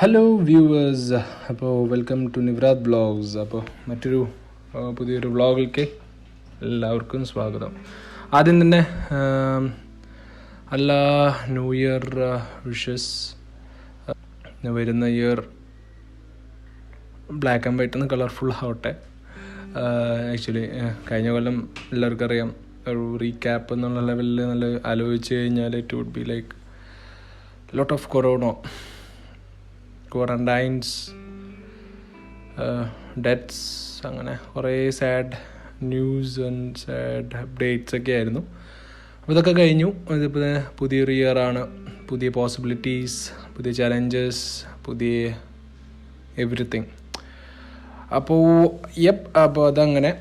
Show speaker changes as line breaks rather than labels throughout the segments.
Hello viewers, അപ്പോൾ welcome to നിവ്രാത് blogs. അപ്പോൾ മറ്റൊരു പുതിയൊരു വ്ളോഗിലേക്ക് എല്ലാവർക്കും സ്വാഗതം. ആദ്യം തന്നെ എല്ലാ ന്യൂ ഇയർ വിഷസ്. വരുന്ന year black and white colourful ആവട്ടെ. ആക്ച്വലി കഴിഞ്ഞ കൊല്ലം എല്ലാവർക്കും അറിയാം, ഒരു റീക്യാപ്പ് എന്നുള്ള ലെവലിൽ നല്ല ആലോചിച്ച് കഴിഞ്ഞാൽ it would be like lot of quarantines, deaths, അങ്ങനെ കുറേ sad news and sad updates ഒക്കെ ആയിരുന്നു. അപ്പോൾ ഇതൊക്കെ കഴിഞ്ഞു. ഇതിപ്പോൾ പുതിയൊരു ഇയറാണ്, പുതിയ പോസിബിലിറ്റീസ്, പുതിയ ചലഞ്ചസ്, പുതിയ എവറിത്തിങ്. അപ്പോൾ അതങ്ങനെ.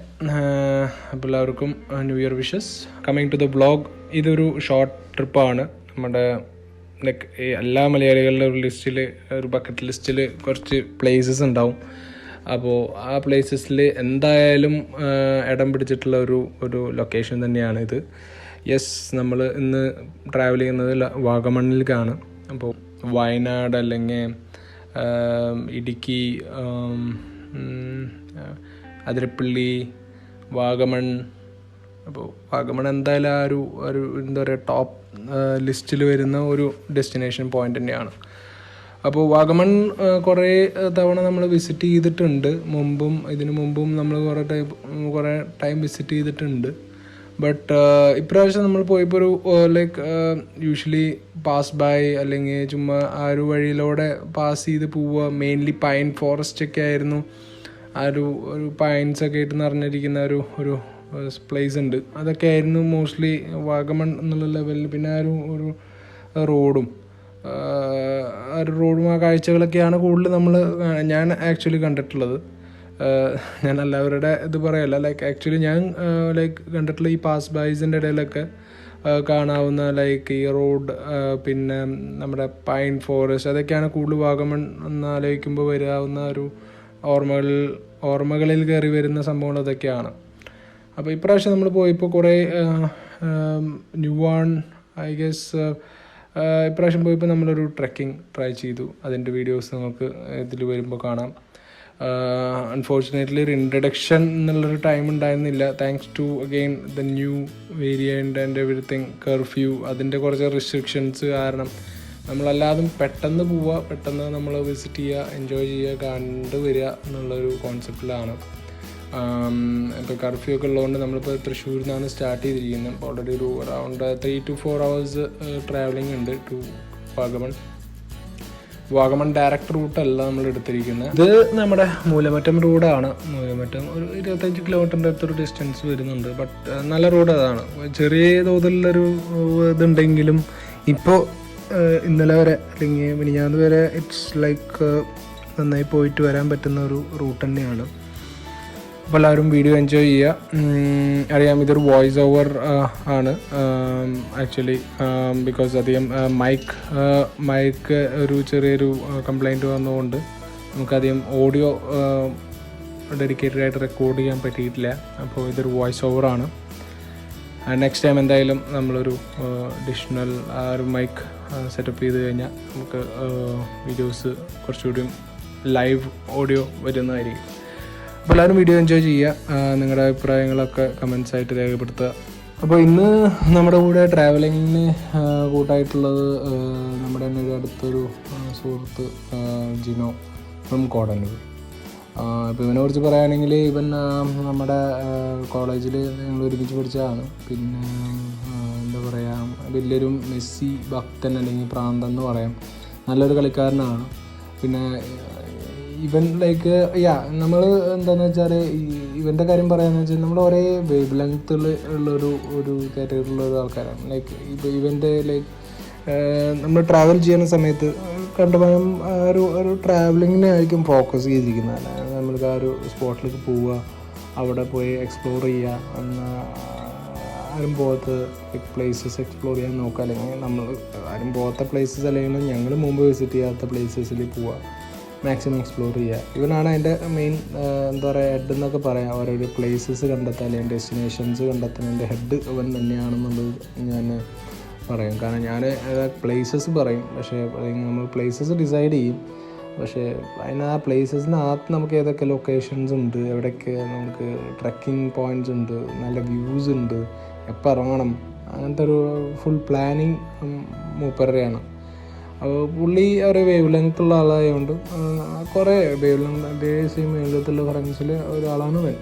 അപ്പോൾ എല്ലാവർക്കും new year wishes. Coming to the vlog, ഇതൊരു ഷോർട്ട് ട്രിപ്പാണ്. നമ്മുടെ ലൈക്ക് എല്ലാ മലയാളികളുടെ ഒരു ലിസ്റ്റിൽ, ഒരു ബക്കറ്റ് ലിസ്റ്റിൽ കുറച്ച് പ്ലേസസ് ഉണ്ടാവും. അപ്പോൾ ആ പ്ലേസസിൽ എന്തായാലും ഇടം പിടിച്ചിട്ടുള്ള ഒരു ലൊക്കേഷൻ തന്നെയാണ് ഇത്. യെസ്, നമ്മൾ ഇന്ന് ട്രാവൽ ചെയ്യുന്നത് വാഗമണ്ണിലേക്കാണ്. അപ്പോൾ വയനാട് അല്ലെങ്കിൽ ഇടുക്കി, അതിരപ്പള്ളി, വാഗമൺ. അപ്പോൾ വാഗമൺ എന്തായാലും ആ ഒരു എന്താ പറയുക, ടോപ്പ് ലിസ്റ്റിൽ വരുന്ന ഒരു ഡെസ്റ്റിനേഷൻ പോയിൻ്റ് തന്നെയാണ്. അപ്പോൾ വാഗമൺ കുറേ തവണ നമ്മൾ വിസിറ്റ് ചെയ്തിട്ടുണ്ട്. ഇതിനു മുമ്പും നമ്മൾ കുറേ ടൈം വിസിറ്റ് ചെയ്തിട്ടുണ്ട്. ബട്ട് ഇപ്രാവശ്യം നമ്മൾ പോയപ്പോൾ ഒരു ലൈക്ക് യൂഷ്വലി പാസ് ബൈ അല്ലെങ്കിൽ ചുമ്മാ ആ ഒരു വഴിയിലൂടെ പാസ് ചെയ്ത് പോവുക. മെയിൻലി പൈൻ ഫോറസ്റ്റ് ഒക്കെ ആയിരുന്നു. ആ ഒരു പൈൻസൊക്കെ ആയിട്ട് നിറഞ്ഞിരിക്കുന്ന ഒരു പ്ലേസ് ഉണ്ട്. അതൊക്കെ ആയിരുന്നു മോസ്റ്റ്ലി വാഗമൺ എന്നുള്ള ലെവലിൽ. പിന്നെ ഒരു റോഡും ആ കാഴ്ചകളൊക്കെയാണ് കൂടുതൽ ഞാൻ ആക്ച്വലി കണ്ടിട്ടുള്ളത്. ഞാൻ എല്ലാവരുടെ ഇത് പറയല്ല, ലൈക്ക് ആക്ച്വലി ഞാൻ ലൈക്ക് കണ്ടിട്ടുള്ള ഈ പാസ് ബൈസിൻ്റെ ഇടയിലൊക്കെ കാണാവുന്ന ലൈക്ക് ഈ റോഡ്, പിന്നെ നമ്മുടെ പൈൻ ഫോറസ്റ്റ്, അതൊക്കെയാണ് കൂടുതൽ വാഗമൺ എന്ന് ആലോചിക്കുമ്പോൾ വരാവുന്ന ഒരു ഓർമ്മകളിൽ കയറി വരുന്ന സംഭവങ്ങൾ അതൊക്കെയാണ്. അപ്പോൾ ഇപ്രാവശ്യം നമ്മൾ പോയപ്പോൾ കുറേ ന്യൂ വൺ ഐ ഗെസ്. ഇപ്രാവശ്യം പോയപ്പോൾ നമ്മളൊരു ട്രെക്കിംഗ് ട്രൈ ചെയ്തു. അതിൻ്റെ വീഡിയോസ് നമുക്ക് ഇതിൽ വരുമ്പോൾ കാണാം. അൺഫോർച്ചുനേറ്റ്ലി ഒരു ഇൻട്രഡക്ഷൻ എന്നുള്ളൊരു ടൈം ഉണ്ടായിരുന്നില്ല. Thanks to again the new variant and everything, curfew, അതിൻ്റെ കുറച്ച് റെസ്ട്രിക്ഷൻസ് കാരണം നമ്മളല്ലാതും പെട്ടെന്ന് പോവുക, പെട്ടെന്ന് നമ്മൾ വിസിറ്റ് ചെയ്യുക, എൻജോയ് ചെയ്യുക, കണ്ടുവരിക എന്നുള്ളൊരു കോൺസെപ്റ്റിലാണ്. ഇപ്പോൾ കർഫ്യൂ ഒക്കെ ഉള്ളതുകൊണ്ട് നമ്മളിപ്പോൾ തൃശ്ശൂരിൽ നിന്നാണ് സ്റ്റാർട്ട് ചെയ്തിരിക്കുന്നത്. അപ്പോൾ ഓൾറെഡി ഒരു അറൗണ്ട് 3 to 4 hours ട്രാവലിംഗ് ഉണ്ട് ടു വാഗമൺ ഡയറക്റ്റ് റൂട്ടല്ല നമ്മൾ എടുത്തിരിക്കുന്നത്. ഇത് നമ്മുടെ മൂലമറ്റം റോഡാണ്. മൂലമറ്റം ഒരു 25 കിലോമീറ്ററിൻ്റെ അടുത്തൊരു ഡിസ്റ്റൻസ് വരുന്നുണ്ട്. ബട്ട് നല്ല റോഡ് അതാണ്. ചെറിയ തോതിലുള്ളൊരു ഇതുണ്ടെങ്കിലും ഇപ്പോൾ ഇന്നലെ വരെ അല്ലെങ്കിൽ മിനിഞ്ഞാന്ന് വരെ ഇറ്റ്സ് ലൈക്ക് നന്നായി പോയിട്ട് വരാൻ പറ്റുന്ന ഒരു റൂട്ട് തന്നെയാണ്. അപ്പോൾ എല്ലാവരും വീഡിയോ എൻജോയ് ചെയ്യുക. അറിയാം, ഇതൊരു വോയിസ് ഓവർ ആണ് ആക്ച്വലി, ബിക്കോസ് അധികം മൈക്ക് ഒരു ചെറിയൊരു കംപ്ലൈൻറ്റ് വന്നതുകൊണ്ട് നമുക്കധികം ഓഡിയോ ഡെഡിക്കേറ്റഡ് ആയിട്ട് റെക്കോർഡ് ചെയ്യാൻ പറ്റിയിട്ടില്ല. അപ്പോൾ ഇതൊരു വോയിസ് ഓവറാണ്. നെക്സ്റ്റ് ടൈം എന്തായാലും നമ്മളൊരു അഡീഷണൽ ഒരു മൈക്ക് സെറ്റപ്പ് ചെയ്ത് കഴിഞ്ഞാൽ നമുക്ക് വീഡിയോസ് കുറച്ചുകൂടിയും ലൈവ് ഓഡിയോ വരുന്നതായിരിക്കും. അപ്പോൾ എല്ലാവരും വീഡിയോ എൻജോയ് ചെയ്യുക. നിങ്ങളുടെ അഭിപ്രായങ്ങളൊക്കെ കമൻസ് ആയിട്ട് രേഖപ്പെടുത്തുക. അപ്പോൾ ഇന്ന് നമ്മുടെ കൂടെ ട്രാവലിങ്ങിന് കൂട്ടായിട്ടുള്ളത് നമ്മുടെ തന്നെ ഒരു അടുത്തൊരു സുഹൃത്ത് ജിനോ ഫ്രം കോടന്നൂർ. ഇപ്പോൾ ഇവനെ കുറിച്ച് പറയുകയാണെങ്കിൽ ഇവൻ നമ്മുടെ കോളേജിൽ ഞങ്ങൾ ഒരുമിച്ച് പഠിച്ചതാണ്. പിന്നെ എന്താ പറയുക, വലിയൊരു മെസ്സി ഭക്തൻ അല്ലെങ്കിൽ പ്രാന്തൻ എന്ന് പറയാം. നല്ലൊരു കളിക്കാരനാണ്. പിന്നെ ഇവൻ ലൈക്ക് നമ്മൾ എന്താണെന്ന് വെച്ചാൽ ഇവൻ്റെ കാര്യം പറയാമെന്ന് വെച്ചാൽ നമ്മൾ ഒരേ വേവ് ലെങ്ത്തിൽ ഉള്ളൊരു കാറ്റഗറിയിലുള്ള ഒരു ആൾക്കാരാണ്. ലൈക്ക് ഇപ്പോൾ ഇവൻ്റെ ലൈക്ക് നമ്മൾ ട്രാവൽ ചെയ്യുന്ന സമയത്ത് കണ്ടുപോകാൻ ഒരു ട്രാവലിങ്ങിനായിരിക്കും ഫോക്കസ് ചെയ്തിരിക്കുന്നത്. അല്ലാതെ നമ്മൾക്ക് ആ ഒരു സ്പോട്ടിലേക്ക് പോവുക, അവിടെ പോയി എക്സ്പ്ലോർ ചെയ്യുക, ആരും പോകാത്ത പ്ലേസസ് എക്സ്പ്ലോർ ചെയ്യാൻ നോക്കുക. അല്ലെങ്കിൽ നമ്മൾ ആരും പോകാത്ത പ്ലേസസ് അല്ലെങ്കിൽ ഞങ്ങൾ മുമ്പ് വിസിറ്റ് ചെയ്യാത്ത പ്ലേസസിൽ പോവുക, മാക്സിമം എക്സ്പ്ലോർ ചെയ്യുക. ഇവനാണ് അതിൻ്റെ മെയിൻ എന്താ പറയുക ഹെഡ് എന്നൊക്കെ പറയാം. ഓരോരോ പ്ലേസസ് കണ്ടെത്താൻ അല്ലെങ്കിൽ ഡെസ്റ്റിനേഷൻസ് കണ്ടെത്തുന്നതിൻ്റെ ഹെഡ് ഇവൻ തന്നെയാണെന്നുള്ളത് ഞാൻ പറയും. കാരണം ഞാൻ പ്ലേസസ് പറയും, പക്ഷേ നമ്മൾ പ്ലേസസ് ഡിസൈഡ് ചെയ്യും. പക്ഷേ അതിന് ആ പ്ലേസസിനകത്ത് നമുക്ക് ഏതൊക്കെ ലൊക്കേഷൻസ് ഉണ്ട്, എവിടെയൊക്കെ നമുക്ക് ട്രക്കിംഗ് പോയിൻറ്റ്സ് ഉണ്ട്, നല്ല വ്യൂസ് ഉണ്ട്, എപ്പോൾ ഇറങ്ങണം, അങ്ങനത്തെ ഒരു ഫുൾ പ്ലാനിങ് മൂപ്പരുടെയാണ്. അപ്പോൾ പുള്ളി ഒരു വേവ് ലെങ്ത്തുള്ള ആളായതുകൊണ്ട് കുറേ വേവ് ലെങ്ത് അതേ സെയിം വേവ് ലെങ്ത്തുള്ള ഫ്രണ്ട്സിൽ ഒരാളാണ് ഇവൻ.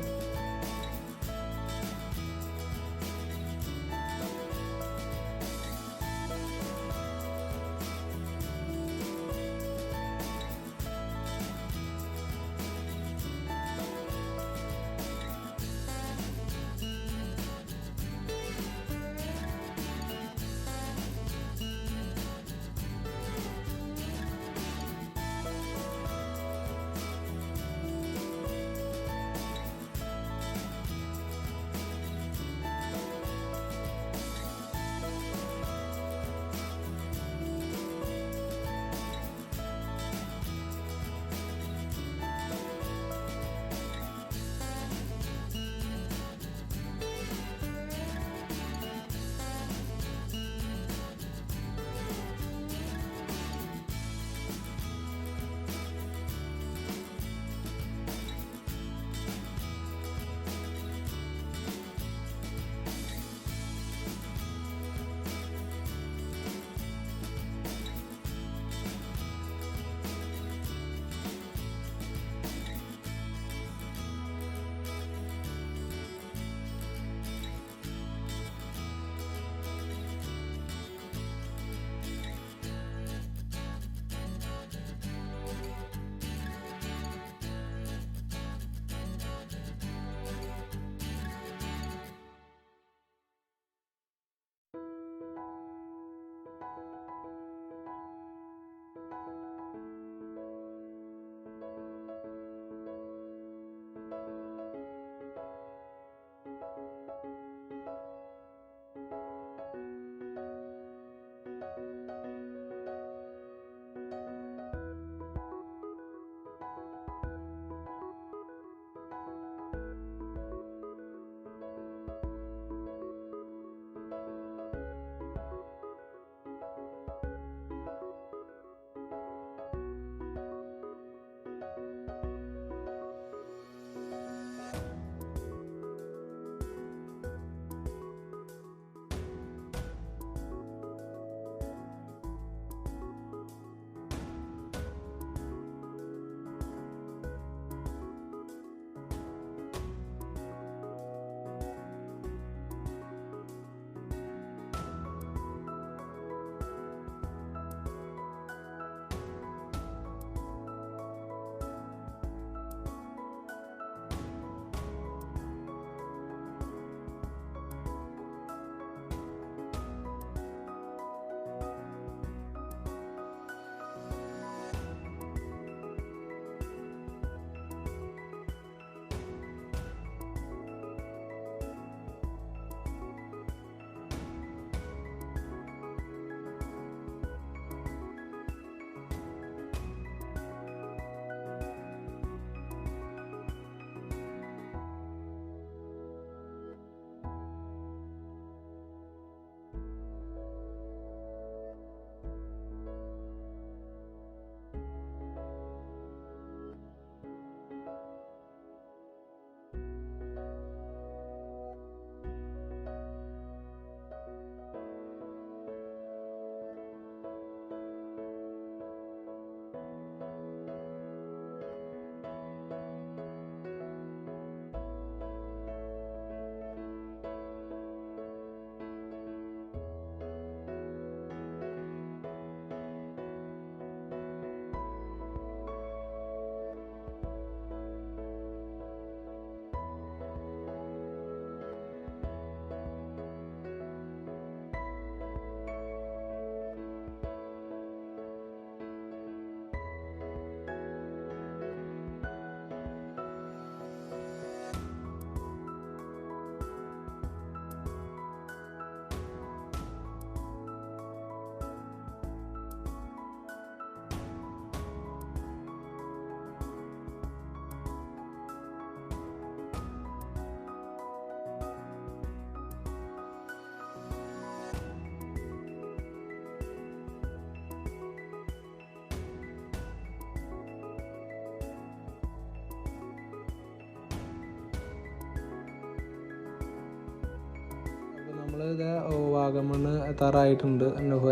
നമ്മളിത് വാഗമണ് എത്താറായിട്ടുണ്ട്.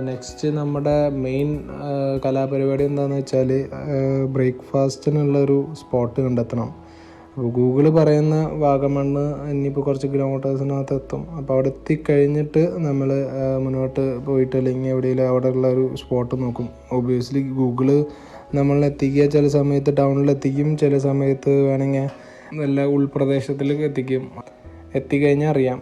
നെക്സ്റ്റ് നമ്മുടെ മെയിൻ കലാപരിപാടി എന്താണെന്ന് വെച്ചാൽ ബ്രേക്ക്ഫാസ്റ്റിനുള്ളൊരു സ്പോട്ട് കണ്ടെത്തണം. അപ്പോൾ ഗൂഗിൾ പറയുന്ന വാഗമണ്ണ് ഇനിയിപ്പോൾ കുറച്ച് കിലോമീറ്റേഴ്സിനകത്ത് എത്തും. അപ്പോൾ അവിടെ എത്തിക്കഴിഞ്ഞിട്ട് നമ്മൾ മുന്നോട്ട് പോയിട്ട് അല്ലെങ്കിൽ എവിടെയെങ്കിലും അവിടെ ഉള്ളൊരു സ്പോട്ട് നോക്കും. ഒബ്വിയസ്ലി ഗൂഗിള് നമ്മളെത്തിക്കുക ചില സമയത്ത് ടൗണിലെത്തിക്കും, ചില സമയത്ത് വേണമെങ്കിൽ നല്ല ഉൾപ്രദേശത്തിലേക്ക് എത്തിക്കും. എത്തിക്കഴിഞ്ഞാൽ അറിയാം.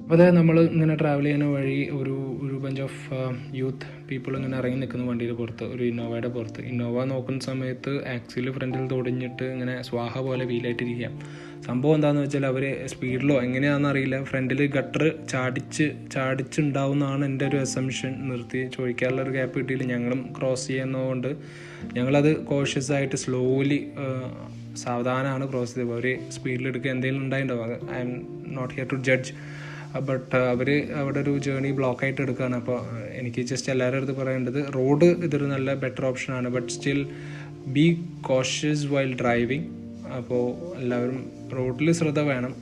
അപ്പോൾ നമ്മൾ ഇങ്ങനെ ട്രാവൽ ചെയ്യുന്ന വഴി ഒരു ബഞ്ച് ഓഫ് യൂത്ത് പീപ്പിൾ ഇങ്ങനെ ഇറങ്ങി നിൽക്കുന്നു വണ്ടിയുടെ പുറത്ത്, ഒരു ഇന്നോവയുടെ പുറത്ത്. ഇന്നോവ നോക്കുന്ന സമയത്ത് ആക്സിൽ ഫ്രണ്ടിൽ തൊടിഞ്ഞിട്ട് ഇങ്ങനെ സ്വാഹ പോലെ വീലായിട്ടിരിക്കുക. സംഭവം എന്താണെന്ന് വെച്ചാൽ അവർ സ്പീഡിലോ എങ്ങനെയാണെന്ന് അറിയില്ല, ഫ്രണ്ടിൽ ഗട്ടർ ചാടിച്ചുണ്ടാവുന്നതാണ് എൻ്റെ ഒരു അസംഷൻ. നിർത്തി ചോദിക്കാനുള്ളൊരു ഗ്യാപ്പ് കിട്ടിയില്ല. ഞങ്ങളും ക്രോസ് ചെയ്യുന്നതുകൊണ്ട് ഞങ്ങളത് കോഷ്യസ് ആയിട്ട് സ്ലോലി സാവധാനമാണ് ക്രോസ് ചെയ്തത്. അവർ സ്പീഡിലെടുക്കുക എന്തെങ്കിലും ഉണ്ടായിട്ടുണ്ടാവും. I am not here to judge, but അവർ അവിടെ ഒരു ജേർണി ബ്ലോക്കായിട്ട് എടുക്കുകയാണ്. അപ്പോൾ എനിക്ക് ജസ്റ്റ് എല്ലാവരുടെ അടുത്ത് പറയേണ്ടത്, റോഡ് ഇതൊരു നല്ല ബെറ്റർ ഓപ്ഷനാണ്, but still B cautious while driving. അപ്പോൾ എല്ലാവരും റോഡിൽ ശ്രദ്ധ വേണം.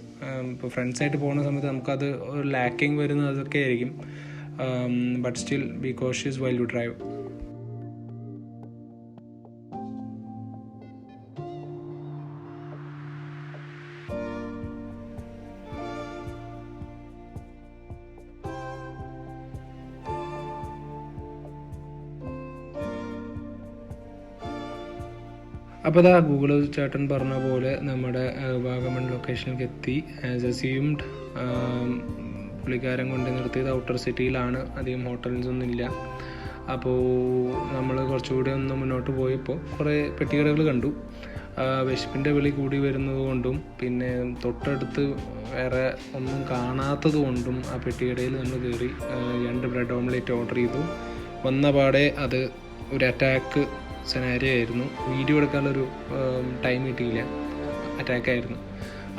ഇപ്പോൾ ഫ്രണ്ട്സായിട്ട് പോകുന്ന സമയത്ത് നമുക്കത് ഒരു ലാക്കിങ് വരുന്നത് അതൊക്കെ ആയിരിക്കും, but still B cautious while U drive. അപ്പോൾ അതാ ഗൂഗിൾ ചേട്ടൻ പറഞ്ഞ പോലെ നമ്മുടെ വാഗമൺ ലൊക്കേഷനിലേക്ക് എത്തി. ആസ് അസ്യൂംഡ് പുള്ളിക്കാരൻ കൊണ്ട് നിർത്തിയത് ഔട്ടർ സിറ്റിയിലാണ്, അധികം ഹോട്ടൽസ് ഒന്നും ഇല്ല. അപ്പോൾ നമ്മൾ കുറച്ചുകൂടി ഒന്ന് മുന്നോട്ട് പോയപ്പോൾ കുറേ പെട്ടിക്കടകൾ കണ്ടു. വിശപ്പിൻ്റെ വിളി കൂടി വരുന്നത് കൊണ്ടും പിന്നെ തൊട്ടടുത്ത് വേറെ ഒന്നും കാണാത്തത് കൊണ്ടും ആ പെട്ടിക്കടയിൽ നമ്മൾ കയറി 2 ബ്രെഡ് ഓംലേറ്റ് ഓർഡർ ചെയ്തു. വന്ന പാടെ അത് ഒരു അറ്റാക്ക് സെനാരിയോ ആയിരുന്നു. വീഡിയോ എടുക്കാനുള്ളൊരു ടൈം കിട്ടിയില്ല, അറ്റാക്കായിരുന്നു.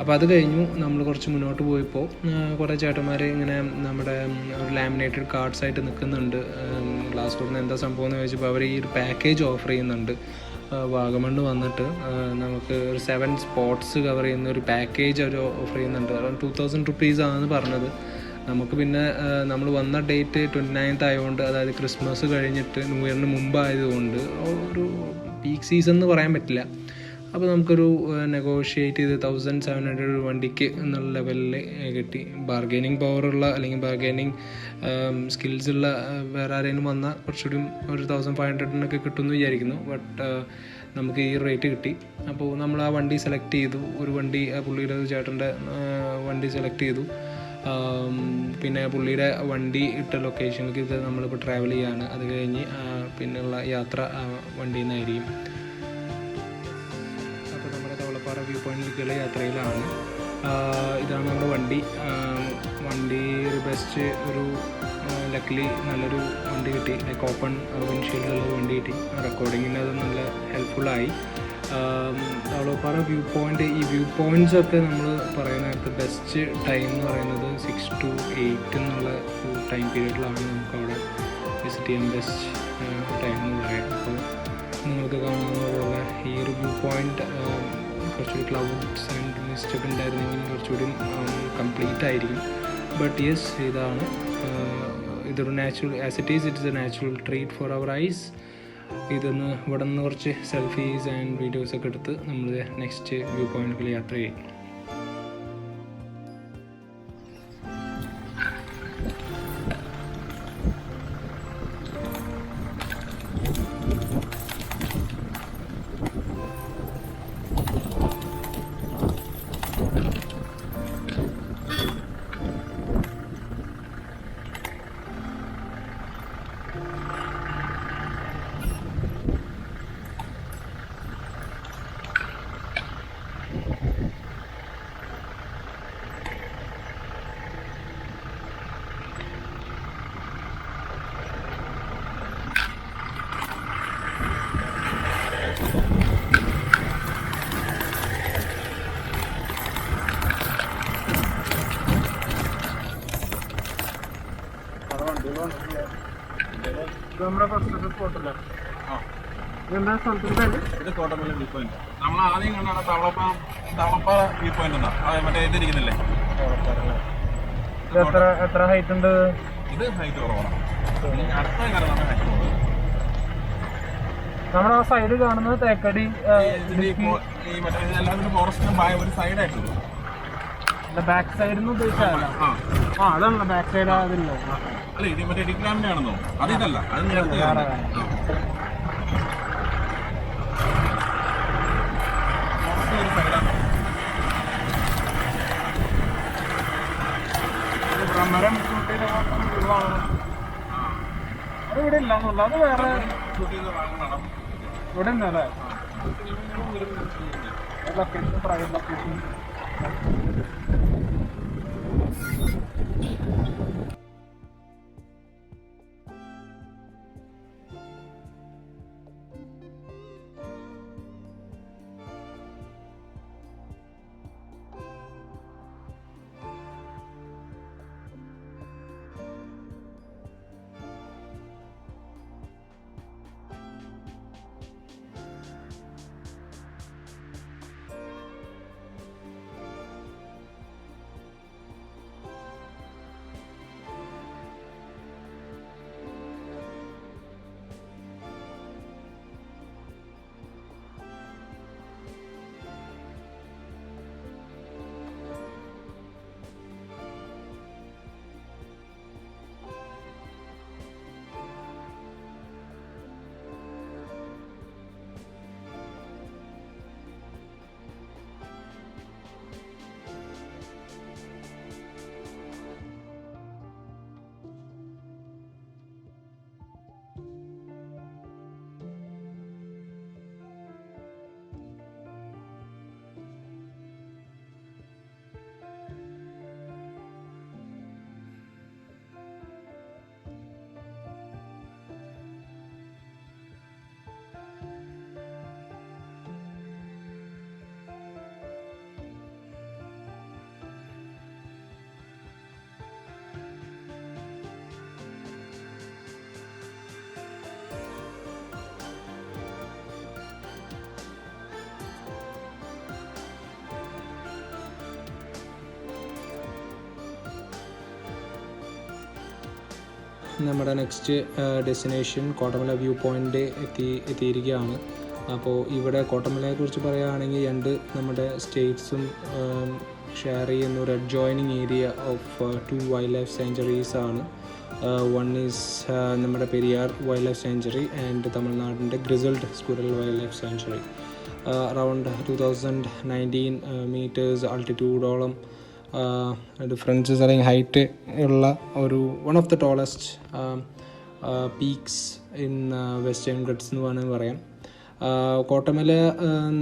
അപ്പോൾ അത് കഴിഞ്ഞു നമ്മൾ കുറച്ച് മുന്നോട്ട് പോയപ്പോൾ കുറേ ചേട്ടന്മാർ ഇങ്ങനെ നമ്മുടെ ഒരു ലാമിനേറ്റഡ് കാർഡ്സ് ആയിട്ട് നിൽക്കുന്നുണ്ട്. ഗ്ലാസ് ഡോറിന് എന്താ സംഭവം എന്ന് ചോദിച്ചപ്പോൾ അവർ ഈ ഒരു പാക്കേജ് ഓഫർ ചെയ്യുന്നുണ്ട്. വാഗമണ്ണ് വന്നിട്ട് നമുക്ക് ഒരു 7 സ്പോട്ട്സ് കവർ ചെയ്യുന്ന ഒരു പാക്കേജ് അവർ ഓഫർ ചെയ്യുന്നുണ്ട്. അറൗണ്ട് 2000 rupees ആണെന്ന് പറഞ്ഞത്. നമുക്ക് പിന്നെ നമ്മൾ വന്ന ഡേറ്റ് 29th ആയതുകൊണ്ട്, അതായത് ക്രിസ്മസ് കഴിഞ്ഞിട്ട് ന്യൂ ഇയറിന് മുമ്പായതുകൊണ്ട് ഒരു പീക്ക് സീസൺ എന്ന് പറയാൻ പറ്റില്ല. അപ്പോൾ നമുക്കൊരു നെഗോഷിയേറ്റ് ചെയ്ത് 1700 വണ്ടിക്ക് എന്നുള്ള ലെവലിൽ കിട്ടി. ബാർഗെയിനിങ് പവറുള്ള അല്ലെങ്കിൽ ബാർഗെയിനിങ് സ്കിൽസ് ഉള്ള വേറെ ആരെങ്കിലും വന്നാൽ കുറച്ചുകൂടി ഒരു 1500 കിട്ടുമെന്ന് വിചാരിക്കുന്നു. ബട്ട് നമുക്ക് ഈ റേറ്റ് കിട്ടി. അപ്പോൾ നമ്മൾ ആ വണ്ടി സെലക്ട് ചെയ്തു. ഒരു വണ്ടി പുള്ളിയുടെ ചേട്ടൻ്റെ വണ്ടി സെലക്ട് ചെയ്തു. പിന്നെ പുള്ളിയുടെ വണ്ടി ഇട്ട ലൊക്കേഷനിലേക്ക് ഇത് നമ്മളിപ്പോൾ ട്രാവൽ ചെയ്യുകയാണ്. അത് കഴിഞ്ഞ് പിന്നെയുള്ള യാത്ര വണ്ടിയിൽ നിന്നായിരിക്കും. അപ്പോൾ നമ്മുടെ തവളപ്പാറ വ്യൂ പോയിന്റിലേക്കുള്ള യാത്രയിലാണ്. ഇതാണ് നമ്മുടെ വണ്ടി ഒരു ബെസ്റ്റ് ഒരു ലക്കിലി നല്ലൊരു വണ്ടി കിട്ടി. ലൈക്ക് ഓപ്പൺ വിൻഷീൽഡുള്ള വണ്ടി കിട്ടി. റെക്കോർഡിങ്ങിന് അത് നല്ല ഹെൽപ്ഫുള്ളായി. തവളപ്പാറ വ്യൂ പോയിൻ്റ്, ഈ വ്യൂ പോയിൻറ്റ്സൊക്കെ നമ്മൾ പറയുന്ന നേരത്തെ ബെസ്റ്റ് ടൈം എന്ന് പറയുന്നത് 6 to 8 എന്നുള്ള ഒരു ടൈം പീരീഡിലാണ് നമുക്ക് അവിടെ വിസിറ്റ് ചെയ്യാൻ ബെസ്റ്റ് ടൈം എന്ന് പറയാം. അപ്പോൾ നിങ്ങൾക്ക് കാണുന്ന പോലെ ഈ ഒരു വ്യൂ പോയിൻ്റ് കുറച്ചുകൂടി ക്ലൗഡ്സ് ആൻഡ് മിസ്റ്റൊക്കെ ഉണ്ടായിരുന്നെങ്കിൽ കുറച്ചുകൂടി കംപ്ലീറ്റ് ആയിരിക്കും. ബട്ട് യെസ്, ഇതൊരു natural, as it is a natural treat for our eyes. ഇവിടെ നിന്ന് കുറച്ച് സെൽഫീസ് ആൻഡ് വീഡിയോസൊക്കെ എടുത്ത് നമ്മൾ നെക്സ്റ്റ് വ്യൂ പോയിന്റിൽ യാത്ര ചെയ്യും. നമ്മുടെ ഫസ്റ്റ് സ്പോട്ടല്ലേ? ഇതെന്താ സ്ഥലത്തിന്റെ പേര്?
ഇത് കോട്ടമല വ്യൂ പോയിന്റ്. നമ്മൾ ആദ്യം കണ്ടാണ് തവളപ്പാറ വ്യൂ പോയിന്റ് എന്നാ മറ്റേ ഇതിരിക്കുന്നില്ലേ?
എത്ര ഹൈറ്റ് ഉണ്ട്?
ഇത് ഹൈറ്റ് കുറവാണ്. അടുത്ത കാരണം ഹൈറ്റ് കുറവ്.
നമ്മുടെ ആ സൈഡ് കാണുന്നത് തേക്കടി
മറ്റേ എല്ലാത്തിനും ഫോറസ്റ്റിനും ഒരു സൈഡായിട്ടുള്ളൂ.
ബാക്ക് സൈഡിൽ ഉദ്ദേശിച്ചല്ല. അതാണല്ലോ ബാക്ക് സൈഡ്. അതില്ല
അല്ല, ഇത് മറ്റേ ഡിഗ്രാമിന്റെ ആണെന്നോ? അതിതല്ല, അത് നേരത്തെ
മരം അത് ഇവിടെ ഇല്ലാന്നുള്ള. അത് വേറെ ഇവിടെ ഉണ്ടല്ലേ? Location private location. നമ്മുടെ next destination Kottamala view point എത്തിയിരിക്കുകയാണ്. അപ്പോൾ ഇവിടെ കോട്ടമലയെക്കുറിച്ച് പറയുകയാണെങ്കിൽ നമ്മുടെ സ്റ്റേറ്റ്സും ഷെയർ ചെയ്യുന്ന ഒരു adjoining area of 2 wildlife sanctuaries ആണ്. വൺ ഈസ് നമ്മുടെ Periyar wildlife sanctuary and തമിഴ്നാടിൻ്റെ grizzled squirrel wildlife sanctuary. Around 2019 metres ആൾട്ടിറ്റ്യൂഡോളം ഡിഫറൻസസ് അല്ലെങ്കിൽ ഹൈറ്റ് ഉള്ള ഒരു one of the tallest peaks in Western Ghats എന്ന് വേണമെങ്കിൽ പറയാം. കോട്ടമല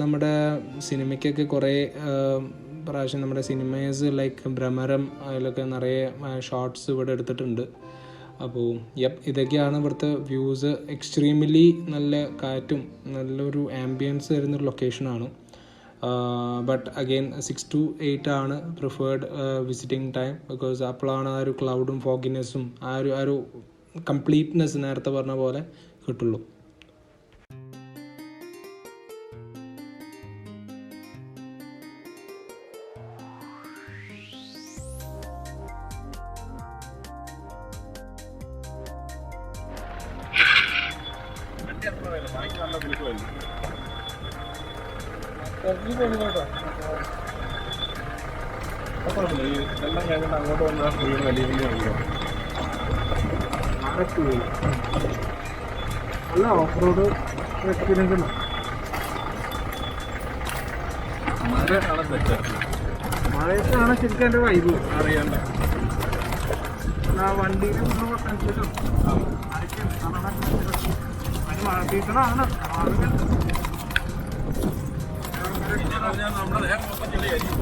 നമ്മുടെ സിനിമയ്ക്കൊക്കെ കുറേ പ്രാവശ്യം നമ്മുടെ സിനിമേഴ്സ് ലൈക്ക് ഭ്രമരം അതിലൊക്കെ നിറയെ ഷോർട്സ് ഇവിടെ എടുത്തിട്ടുണ്ട്. അപ്പോൾ ഇതൊക്കെയാണ് ഇവിടുത്തെ വ്യൂസ്. എക്സ്ട്രീംലി നല്ല കാറ്റും നല്ലൊരു ആംബിയൻസ് തരുന്നൊരു ലൊക്കേഷനാണ്. ബട്ട് അഗെയിൻ 6 to 8 ആണ് പ്രിഫേർഡ് വിസിറ്റിംഗ് ടൈം. ബിക്കോസ് അപ്പോഴാണ് ആ ഒരു ക്ലൗഡും ഫോഗിനെസ്സും ആ ഒരു കംപ്ലീറ്റ്നെസ് നേരത്തെ പറഞ്ഞ പോലെ കിട്ടുള്ളൂ.
അങ്ങോട്ട് വന്നാൽ വലിയ
നല്ല ഓഫ് റോഡ് എക്സ്പീരിയൻസ് ഉണ്ട്. മഴയത്താണ് ശരിക്കും എൻ്റെ വൈബ്
അറിയണ്ട.
വണ്ടിയിൽ മഴ സീസണാണ്.
നമ്മുടെ മൊത്തം ചെളിയായിരിക്കും.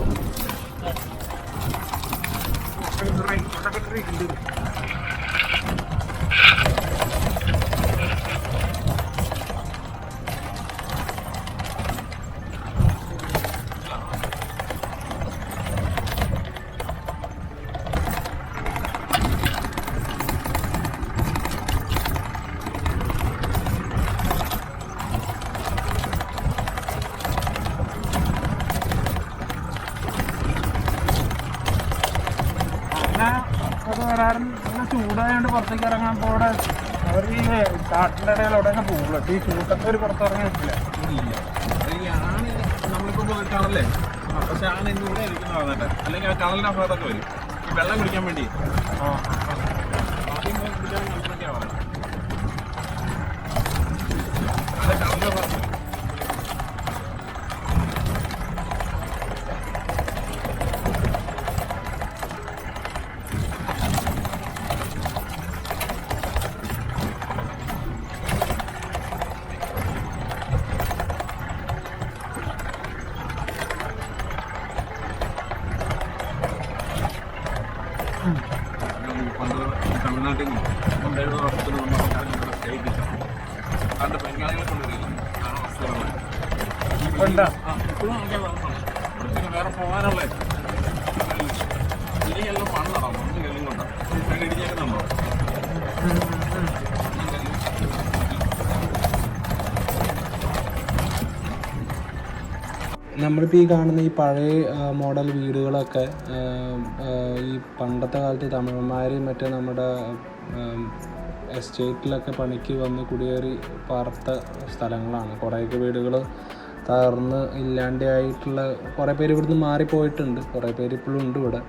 കാരണം ഇങ്ങനെ ചൂടായതുകൊണ്ട് പുറത്തേക്ക് ഇറങ്ങാൻ പോടെ അവർ ഈ കാട്ടിൻ്റെ ഇടയിൽ അവിടെയൊക്കെ പോകുള്ളൂ. ഈ ചൂട്ടൊക്കെ ഒരു പുറത്തിറങ്ങാൻ പറ്റില്ല.
നമ്മളിപ്പോൾ കാണല്ലേ, പക്ഷെ ആണ് ഇന്ന് ഇവിടെ ഇരിക്കുന്ന പറഞ്ഞിട്ട്, അല്ലെങ്കിൽ ആ കടലിൻ്റെ ഭാഗത്തൊക്കെ വരും ഈ വെള്ളം കുടിക്കാൻ വേണ്ടി. ആദ്യം കുടിക്കാൻ അങ്ങനെയൊക്കെയാണ് പറഞ്ഞത്. അത് കടലിൻ്റെ ഭാഗത്ത് പണ്ട് തമിഴ്നാട്ടിൽ നിന്ന് 170 വർഷത്തിൽ നമ്മൾ സ്റ്റേറ്റ് അതുകൊണ്ട് ബംഗാളികളെ കൊണ്ടുവരില്ല ആ അവസ്ഥകളാണ്. ഇപ്പോഴും ആൾക്കാർ വളർത്തണം. വേറെ പോകാനുള്ള ഇനിയെല്ലാം പണ്ടാണോ ഒന്ന് കല്ലും കൊണ്ടാണ് അതിൽ ഇടിഞ്ഞേക്കുന്നുണ്ടോ?
നമ്മളിപ്പോൾ ഈ കാണുന്ന ഈ പഴയ മോഡൽ വീടുകളൊക്കെ ഈ പണ്ടത്തെ കാലത്ത് തമിഴന്മാർ മറ്റേ നമ്മുടെ എസ്റ്റേറ്റിലൊക്കെ പണിക്ക് വന്ന് കുടിയേറി പാർത്ത സ്ഥലങ്ങളാണ്. കുറേയൊക്കെ വീടുകൾ തകർന്ന് ഇല്ലാണ്ടായിട്ടുള്ള കുറേ പേര് ഇവിടുന്ന് മാറിപ്പോയിട്ടുണ്ട്, കുറേ പേര് ഇപ്പോഴും ഉണ്ട് ഇവിടെ.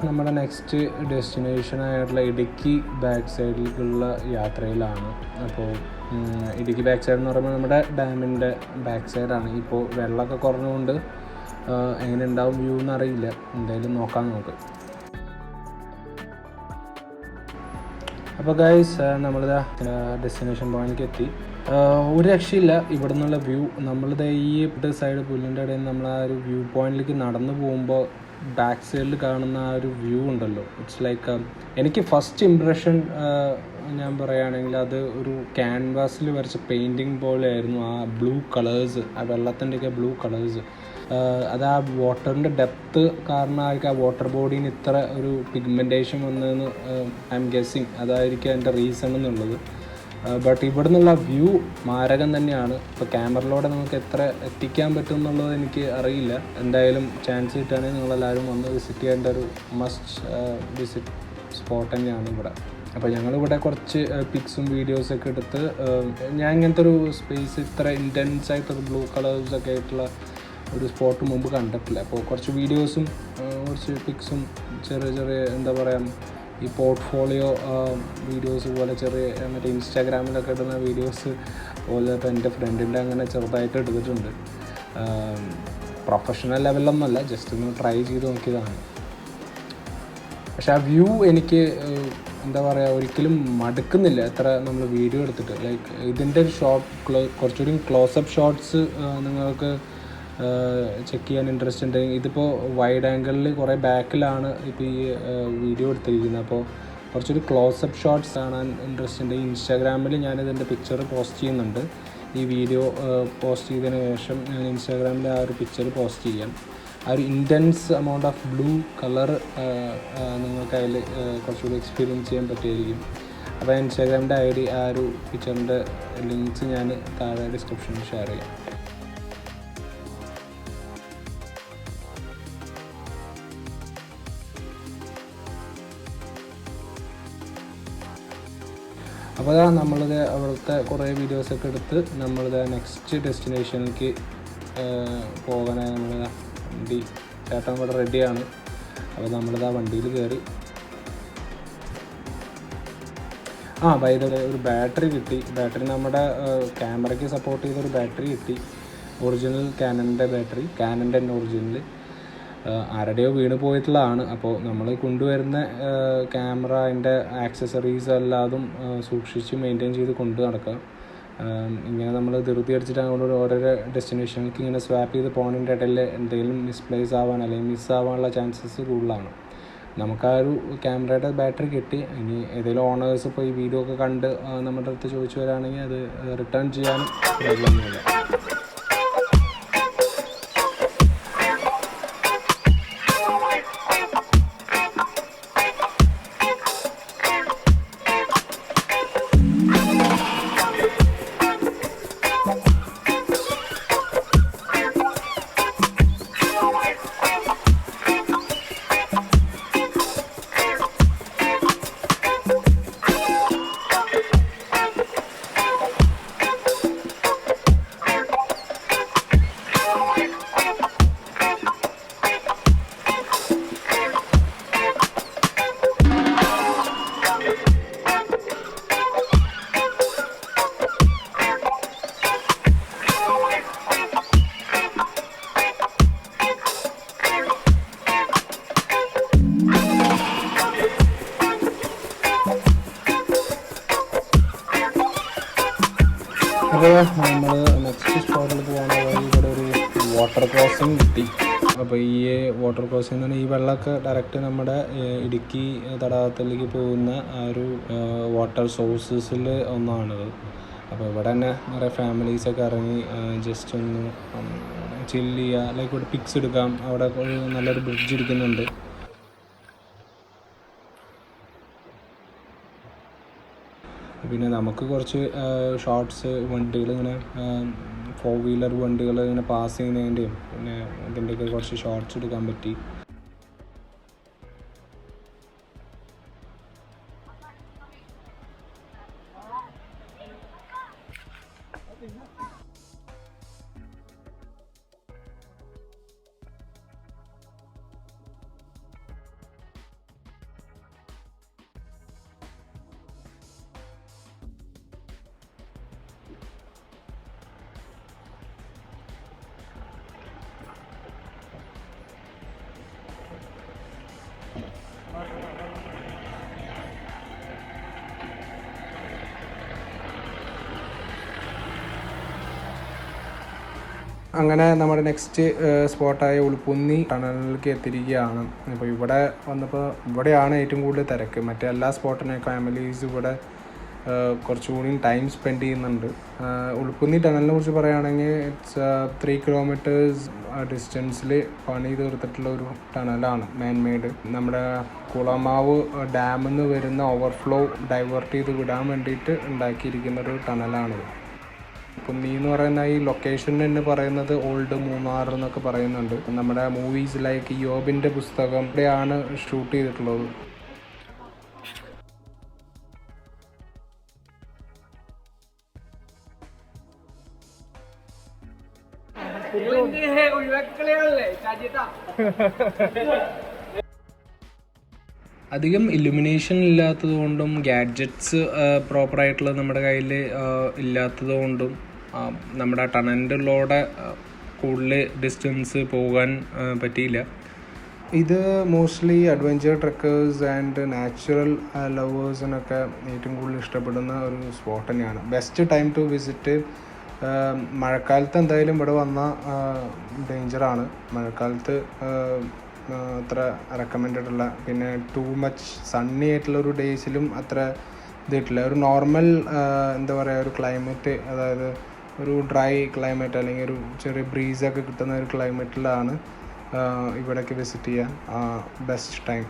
നമ്മുടെ നെക്സ്റ്റ് ഡെസ്റ്റിനേഷനായിട്ടുള്ള ഇടുക്കി ബാക്ക് സൈഡിലേക്കുള്ള യാത്രയിലാണ്. അപ്പോൾ ഇടുക്കി ബാക്ക് സൈഡ് എന്ന് പറയുമ്പോൾ നമ്മുടെ ഡാമിൻ്റെ ബാക്ക് സൈഡാണ്. ഇപ്പോൾ വെള്ളമൊക്കെ കുറഞ്ഞുകൊണ്ട് എങ്ങനെ ഉണ്ടാവും വ്യൂ എന്നറിയില്ല, എന്തായാലും നോക്കാം നമുക്ക്. അപ്പോൾ ഗൈസ് നമ്മളിതാ ഡെസ്റ്റിനേഷൻ പോയിന്റിലേക്ക് എത്തി. ഒരു രക്ഷയില്ല ഇവിടെ നിന്നുള്ള വ്യൂ. നമ്മളിത് ഈ സൈഡ് പുല്ലിൻ്റെ ഇടയിൽ നമ്മൾ ആ ഒരു വ്യൂ പോയിന്റിലേക്ക് നടന്നു പോകുമ്പോൾ ബാക്ക് സൈഡിൽ കാണുന്ന ആ ഒരു വ്യൂ ഉണ്ടല്ലോ, ഇറ്റ്സ് ലൈക്ക് എനിക്ക് ഫസ്റ്റ് ഇംപ്രഷൻ ഞാൻ പറയുകയാണെങ്കിൽ അത് ഒരു ക്യാൻവാസിൽ വരച്ച പെയിൻറ്റിങ് പോലെയായിരുന്നു. ആ ബ്ലൂ കളേഴ്സ്, ആ വെള്ളത്തിൻ്റെയൊക്കെ ബ്ലൂ കളേഴ്സ്, അത് ആ വാട്ടറിൻ്റെ ഡെപ്ത്ത് കാരണമായിരിക്കും ആ വാട്ടർ ബോഡീന് ഇത്ര ഒരു പിഗ്മെൻറ്റേഷൻ വന്നതെന്ന് ഐ എം ഗെസ്സിങ്. അതായിരിക്കും അതിൻ്റെ റീസൺ എന്നുള്ളത്. ബട്ട് ഇവിടെ നിന്നുള്ള വ്യൂ മാരകം തന്നെയാണ്. ഇപ്പോൾ ക്യാമറയിലൂടെ നമുക്ക് എത്ര എത്തിക്കാൻ പറ്റും എന്നുള്ളത് എനിക്ക് അറിയില്ല. എന്തായാലും ചാൻസ് കിട്ടുകയാണെങ്കിൽ നിങ്ങളെല്ലാവരും വന്ന് വിസിറ്റ് ചെയ്യേണ്ട ഒരു മസ്റ്റ് വിസിറ്റ് സ്പോട്ട് തന്നെയാണ് ഇവിടെ. അപ്പോൾ ഞങ്ങളിവിടെ കുറച്ച് പിക്സും വീഡിയോസൊക്കെ എടുത്ത്, ഞാൻ ഇങ്ങനത്തെ ഒരു സ്പേസ് ഇത്ര ഇൻറ്റൻസ് ആയിട്ടൊരു ബ്ലൂ കളേഴ്സൊക്കെ ആയിട്ടുള്ള ഒരു സ്പോട്ട് മുമ്പ് കണ്ടിട്ടില്ല. അപ്പോൾ കുറച്ച് വീഡിയോസും കുറച്ച് പിക്സും ചെറിയ ചെറിയ എന്താ പറയുക ഈ പോർട്ട്ഫോളിയോ വീഡിയോസ് പോലെ ചെറിയ മറ്റേ ഇൻസ്റ്റാഗ്രാമിലൊക്കെ ഇടുന്ന വീഡിയോസ് പോലെ ഇപ്പോൾ എൻ്റെ ഫ്രണ്ടിൻ്റെ അങ്ങനെ ചെറുതായിട്ട് എടുത്തിട്ടുണ്ട്. പ്രൊഫഷണൽ ലെവലൊന്നുമല്ല, ജസ്റ്റ് ഒന്ന് ട്രൈ ചെയ്ത് നോക്കിയതാണ്. പക്ഷെ ആ വ്യൂ എനിക്ക് എന്താ പറയുക ഒരിക്കലും മടുക്കുന്നില്ല എത്ര നമ്മൾ വീഡിയോ എടുത്തിട്ട്. ലൈക്ക് ഇതിൻ്റെ ഒരു കുറച്ചുകൂടി ക്ലോസപ്പ് ഷോട്ട്സ് നിങ്ങൾക്ക് ചെക്ക് ചെയ്യാൻ ഇൻട്രസ്റ്റ് ഉണ്ടെങ്കിൽ, ഇതിപ്പോൾ വൈഡ് ആംഗിളിൽ കുറേ ബാക്കിലാണ് ഇപ്പോൾ ഈ വീഡിയോ എടുത്തിരിക്കുന്നത്. അപ്പോൾ കുറച്ചൊരു ക്ലോസപ്പ് ഷോട്ട്സ് കാണാൻ ഇൻട്രസ്റ്റ് ഉണ്ടെങ്കിൽ ഇൻസ്റ്റാഗ്രാമിൽ ഞാനിതിൻ്റെ പിക്ചർ പോസ്റ്റ് ചെയ്യുന്നുണ്ട്. ഈ വീഡിയോ പോസ്റ്റ് ചെയ്തതിന് ശേഷം ഞാൻ ഇൻസ്റ്റാഗ്രാമിൽ ആ ഒരു പിക്ചർ പോസ്റ്റ് ചെയ്യാം. ആ ഒരു intense amount of blue colour നിങ്ങൾക്ക് അതിൽ കുറച്ചുകൂടി എക്സ്പീരിയൻസ് ചെയ്യാൻ പറ്റുമായിരിക്കും. അപ്പോൾ ഇൻസ്റ്റാഗ്രാമിൻ്റെ ID ആ ഒരു പിക്ചറിൻ്റെ ലിങ്ക്സ് ഞാൻ താഴെ ഡിസ്ക്രിപ്ഷനിൽ ഷെയർ ചെയ്യാം. അപ്പോൾ അതാ നമ്മളിത് അവിടുത്തെ കുറേ വീഡിയോസൊക്കെ എടുത്ത് നമ്മളിത് നെക്സ്റ്റ് ഡെസ്റ്റിനേഷനിലേക്ക് പോകാനായി നമ്മൾ വണ്ടി ചേട്ടൻ ഇവിടെ റെഡിയാണ്. അപ്പോൾ നമ്മളിതാ വണ്ടിയിൽ കയറി. ഒരു ബാറ്ററി കിട്ടി. ബാറ്ററി നമ്മുടെ ക്യാമറയ്ക്ക് സപ്പോർട്ട് ചെയ്തൊരു ബാറ്ററി കിട്ടി. ഒറിജിനൽ ക്യാനൻ്റെ ബാറ്ററി, ക്യാനൻ്റെ തന്നെ ഒറിജിനൽ. ആരുടെയോ വീണ് പോയിട്ടുള്ളതാണ്. അപ്പോൾ നമ്മൾ കൊണ്ടുവരുന്ന ക്യാമറ അതിൻ്റെ ആക്സസറീസ് എല്ലാതും സൂക്ഷിച്ച് മെയിൻറ്റെയിൻ ചെയ്ത് കൊണ്ടു നടക്കുക. ഇങ്ങനെ നമ്മൾ ധൃതി അടിച്ചിട്ട് അങ്ങോട്ട് ഓരോരോ ഡെസ്റ്റിനേഷനിലേക്ക് ഇങ്ങനെ സ്വാപ്പ് ചെയ്ത് പോകുന്നതിൻ്റെ ഇടയിൽ എന്തെങ്കിലും മിസ്പ്ലേസ് ആവാൻ അല്ലെങ്കിൽ മിസ്സാവാനുള്ള ചാൻസസ് കൂടുതലാണ്. നമുക്ക് ആ ഒരു ക്യാമറയുടെ ബാറ്ററി കിട്ടി. ഇനി ഏതെങ്കിലും ഓണേഴ്സ് ഇപ്പോൾ ഈ വീഡിയോ ഒക്കെ കണ്ട് നമ്മുടെ അടുത്ത് ചോദിച്ചു വരാണെങ്കിൽ അത് റിട്ടേൺ ചെയ്യാനും പ്രോബ്ലമൊന്നുമില്ല. അപ്പോൾ നമ്മൾ നെക്സ്റ്റ് സ്പോട്ടിൽ പോകുന്ന വഴി ഇവിടെ ഒരു വാട്ടർ ക്രോസിങ് കിട്ടി. അപ്പോൾ ഈ വാട്ടർ ക്രോസിങ് എന്ന് പറഞ്ഞാൽ ഈ വെള്ളമൊക്കെ ഡയറക്റ്റ് നമ്മുടെ ഇടുക്കി തടാകത്തിലേക്ക് പോകുന്ന ആ ഒരു വാട്ടർ സോഴ്സസിൽ ഒന്നാണിത്. അപ്പോൾ ഇവിടെ തന്നെ നിറയെ ഫാമിലീസൊക്കെ ഇറങ്ങി ജസ്റ്റ് ഒന്ന് ചില്ല് ചെയ്യുക, ലൈക്ക് ഇവിടെ പിക്സ് എടുക്കാം. അവിടെ ഒരു നല്ലൊരു ബ്രിഡ്ജ് ഇരിക്കുന്നുണ്ട്. പിന്നെ നമുക്ക് കുറച്ച് ഷോർട്സ് വണ്ടികൾ ഇങ്ങനെ 4 വീലർ വണ്ടികൾ ഇങ്ങനെ പാസ് ചെയ്യുന്നതിൻ്റെയും പിന്നെ ഇതിൻ്റെയൊക്കെ കുറച്ച് ഷോർട്സ് എടുക്കാൻ പറ്റി. അങ്ങനെ നമ്മുടെ നെക്സ്റ്റ് സ്പോട്ടായ ഉൾപ്പുന്നി ടണലിലേക്ക് എത്തിയിരിക്കുകയാണ്. അപ്പോൾ ഇവിടെ വന്നപ്പോൾ ഇവിടെയാണ് ഏറ്റവും കൂടുതൽ തിരക്ക്. മറ്റേ എല്ലാ സ്പോട്ടിനെ ഫാമിലീസ് ഇവിടെ കുറച്ചുകൂടി ടൈം സ്പെൻഡ് ചെയ്യുന്നുണ്ട്. ഉൾപ്പുന്നി ടണലിനെ കുറിച്ച് പറയുകയാണെങ്കിൽ ഇറ്റ്സ് 3 കിലോമീറ്റേഴ്സ് ഡിസ്റ്റൻസിൽ പണി തീർത്തിട്ടുള്ള ഒരു ടണലാണ്, മാൻമെയ്ഡ്. നമ്മുടെ കുളമാവ് ഡാമിൽ നിന്ന് വരുന്ന ഓവർഫ്ലോ ഡൈവേർട്ട് ചെയ്ത് വിടാൻ വേണ്ടിയിട്ട് ഉണ്ടാക്കിയിരിക്കുന്ന ഒരു ടണലാണിത്. ഉൾപ്പുന്നി എന്ന് പറയുന്ന ഈ ലൊക്കേഷൻ എന്ന് പറയുന്നത് ഓൾഡ് മൂന്നാർ എന്നൊക്കെ പറയുന്നുണ്ട്. നമ്മുടെ മൂവീസ് ലൈക്ക് യോബിൻ്റെ പുസ്തകം ഇവിടെയാണ് ഷൂട്ട് ചെയ്തിട്ടുള്ളത്. അധികം ഇല്ലുമിനേഷൻ ഇല്ലാത്തത് കൊണ്ടും ഗാഡ്ജറ്റ്സ് പ്രോപ്പറായിട്ടുള്ള നമ്മുടെ കയ്യിൽ ഇല്ലാത്തത് കൊണ്ടും നമ്മുടെ ടണലിൻ്റെ ഉള്ളോടെ കൂടുതൽ ഡിസ്റ്റൻസ് പോകാൻ പറ്റിയില്ല. ഇത് മോസ്റ്റ്ലി അഡ്വഞ്ചർ ട്രെക്കേഴ്സ് ആൻഡ് നാച്ചുറൽ ലവേഴ്സിനൊക്കെ ഏറ്റവും കൂടുതൽ ഇഷ്ടപ്പെടുന്ന ഒരു സ്പോട്ട് തന്നെയാണ്. ബെസ്റ്റ് ടൈം ടു വിസിറ്റ് മഴക്കാലത്ത് എന്തായാലും ഇവിടെ വന്നാൽ ഡേഞ്ചറാണ്. മഴക്കാലത്ത് അത്ര റെക്കമെൻഡഡ് അല്ല. പിന്നെ ടു മച്ച് സണ്ണി ആയിട്ടുള്ളൊരു ഡേയ്സിലും അത്ര ഇതിട്ടില്ല. ഒരു നോർമൽ എന്താ പറയുക, ഒരു ക്ലൈമറ്റ്, അതായത് ഒരു ഡ്രൈ ക്ലൈമറ്റ് അല്ലെങ്കിൽ ഒരു ചെറിയ ബ്രീസൊക്കെ കിട്ടുന്ന ഒരു ക്ലൈമറ്റിലാണ് ഇവിടേക്ക് വിസിറ്റ് ചെയ്യാൻ ബെസ്റ്റ് ടൈം.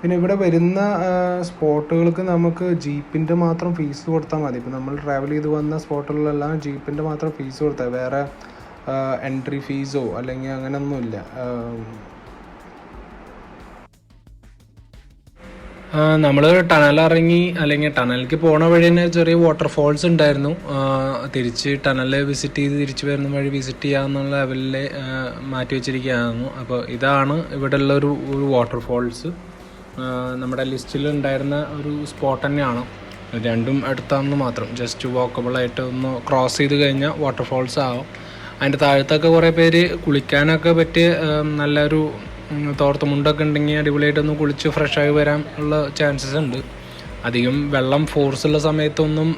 പിന്നെ ഇവിടെ വരുന്ന സ്പോട്ടുകൾക്ക് നമുക്ക് ജീപ്പിൻ്റെ മാത്രം ഫീസ് കൊടുത്താൽ മതി. ഇപ്പോൾ നമ്മൾ ട്രാവൽ ചെയ്ത് വന്ന സ്പോട്ടുകളിലെല്ലാം ജീപ്പിൻ്റെ മാത്രം ഫീസ് കൊടുത്താൽ, വേറെ എൻട്രി ഫീസോ അല്ലെങ്കിൽ അങ്ങനെയൊന്നുമില്ല. നമ്മൾ ടണലിറങ്ങി അല്ലെങ്കിൽ ടണലിലേക്ക് പോണ വഴി തന്നെ ചെറിയ വാട്ടർഫോൾസ് ഉണ്ടായിരുന്നു. തിരിച്ച് ടണൽ വിസിറ്റ് ചെയ്ത് തിരിച്ച് വരുന്ന വഴി വിസിറ്റ് ചെയ്യാമെന്നുള്ള ലെവലിൽ മാറ്റി വെച്ചിരിക്കുകയായിരുന്നു. അപ്പോൾ ഇതാണ് ഇവിടെ ഉള്ള ഒരു വാട്ടർഫോൾസ്. നമ്മുടെ ലിസ്റ്റിൽ ഉണ്ടായിരുന്ന ഒരു സ്പോട്ട് തന്നെയാണ്. രണ്ടും അടുത്താണെന്ന് മാത്രം, ജസ്റ്റ് വാക്കബിളായിട്ട് ഒന്ന് ക്രോസ് ചെയ്ത് കഴിഞ്ഞാൽ വാട്ടർഫോൾസ് ആവും. അതിൻ്റെ താഴത്തൊക്കെ കുറേ പേര് കുളിക്കാനൊക്കെ പറ്റിയ നല്ലൊരു തോർത്ത് മുണ്ടൊക്കെ ഉണ്ടെങ്കിൽ അടിപൊളിയായിട്ടൊന്ന് കുളിച്ച് ഫ്രഷായി വരാൻ ഉള്ള ചാൻസസ് ഉണ്ട്. അധികം വെള്ളം ഫോഴ്സുള്ള സമയത്തൊന്നും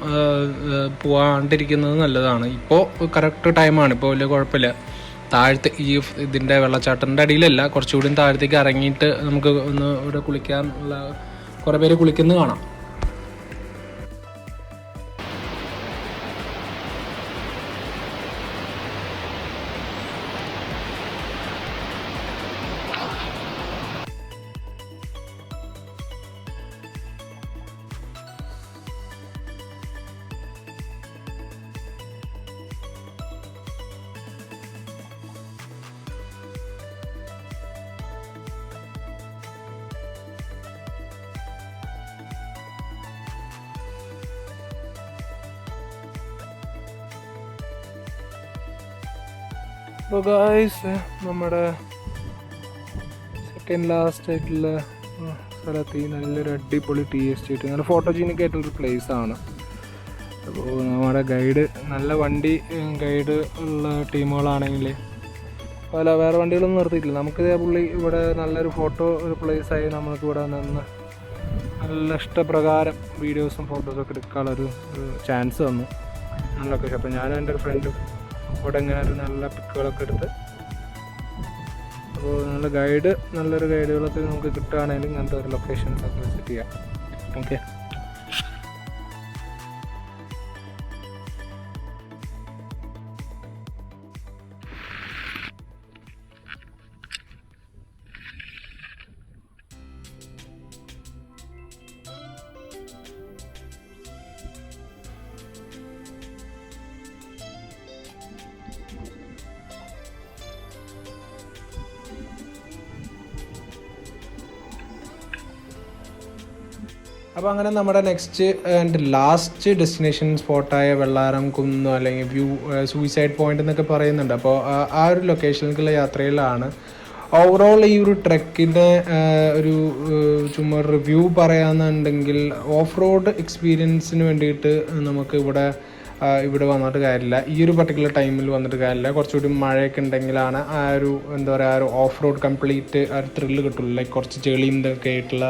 പോകാണ്ടിരിക്കുന്നത് നല്ലതാണ്. ഇപ്പോൾ കറക്റ്റ് ടൈമാണ്, ഇപ്പോൾ വലിയ കുഴപ്പമില്ല. താഴത്തെ ഇതിൻ്റെ വെള്ളച്ചാട്ടത്തിൻ്റെ അടിയിലല്ല, കുറച്ചുകൂടി താഴത്തേക്ക് ഇറങ്ങിയിട്ട് നമുക്ക് ഒന്ന് ഇവിടെ കുളിക്കാൻ ഉള്ള കുറേ പേര് കുളിക്കുന്നത് കാണാം. അപ്പോൾ ഗായ്സ്, നമ്മുടെ സെക്കൻഡ് ലാസ്റ്റ് ആയിട്ടുള്ള സ്ഥലത്ത് നല്ലൊരു അടിപൊളി ടീ എസ്റ്റേറ്റ്, നല്ല ഫോട്ടോജീനിക് ആയിട്ടുള്ളൊരു പ്ലേസ് ആണ്. അപ്പോൾ നമ്മുടെ ഗൈഡ് നല്ല വണ്ടി ഗൈഡ് ഉള്ള ടീമുകളാണെങ്കിൽ വേറെ വണ്ടികളൊന്നും നിർത്തിയിട്ടില്ല. നമുക്കിതേ പുള്ളി ഇവിടെ നല്ലൊരു ഫോട്ടോ ഒരു പ്ലേസായി നമ്മൾക്ക് ഇവിടെ നിന്ന് നല്ല ഇഷ്ടപ്രകാരം വീഡിയോസും ഫോട്ടോസൊക്കെ എടുക്കാനുള്ളൊരു ചാൻസ് തന്നു. നല്ല ലൊക്കേഷൻ. അപ്പോൾ ഞാനും എൻ്റെ ഒരു ഫ്രണ്ടും ഇവിടെ ഇങ്ങനെ ഒരു നല്ല പിക്കുകളൊക്കെ എടുത്ത്, അപ്പോൾ നല്ലൊരു ഗൈഡുകളൊക്കെ നമുക്ക് കിട്ടുകയാണെങ്കിൽ ഇങ്ങനത്തെ ഒരു ലൊക്കേഷൻസൊക്കെ വിസിറ്റ് ചെയ്യാം. ഓക്കെ. അപ്പോൾ അങ്ങനെ നമ്മുടെ നെക്സ്റ്റ് ആൻഡ് ലാസ്റ്റ് ഡെസ്റ്റിനേഷൻ സ്പോട്ടായ വെള്ളാരം കുന്ന് അല്ലെങ്കിൽ സൂയിസൈഡ് പോയിന്റ് എന്നൊക്കെ പറയുന്നുണ്ട്. അപ്പോൾ ആ ഒരു ലൊക്കേഷനിലേക്കുള്ള യാത്രയിലാണ്. ഓവറോൾ ഈ ഒരു ട്രെക്കിൻ്റെ ഒരു ചുമ്മാ റിവ്യൂ പറയാമെന്നുണ്ടെങ്കിൽ ഓഫ് റോഡ് എക്സ്പീരിയൻസിന് വേണ്ടിയിട്ട് നമുക്ക് ഇവിടെ വന്നിട്ട് കാര്യമില്ല. ഈ ഒരു പർട്ടിക്കുലർ ടൈമിൽ വന്നിട്ട് കാര്യമില്ല. കുറച്ചുകൂടി മഴയൊക്കെ ഉണ്ടെങ്കിലാണ് ആ ഒരു എന്താ പറയുക ആ ഒരു ഓഫ് റോഡ് കംപ്ലീറ്റ് ആ ഒരു ത്രില്ല് കിട്ടുള്ളൂ. ലൈക്ക് കുറച്ച് ചെളിയും ഇതൊക്കെ ആയിട്ടുള്ള.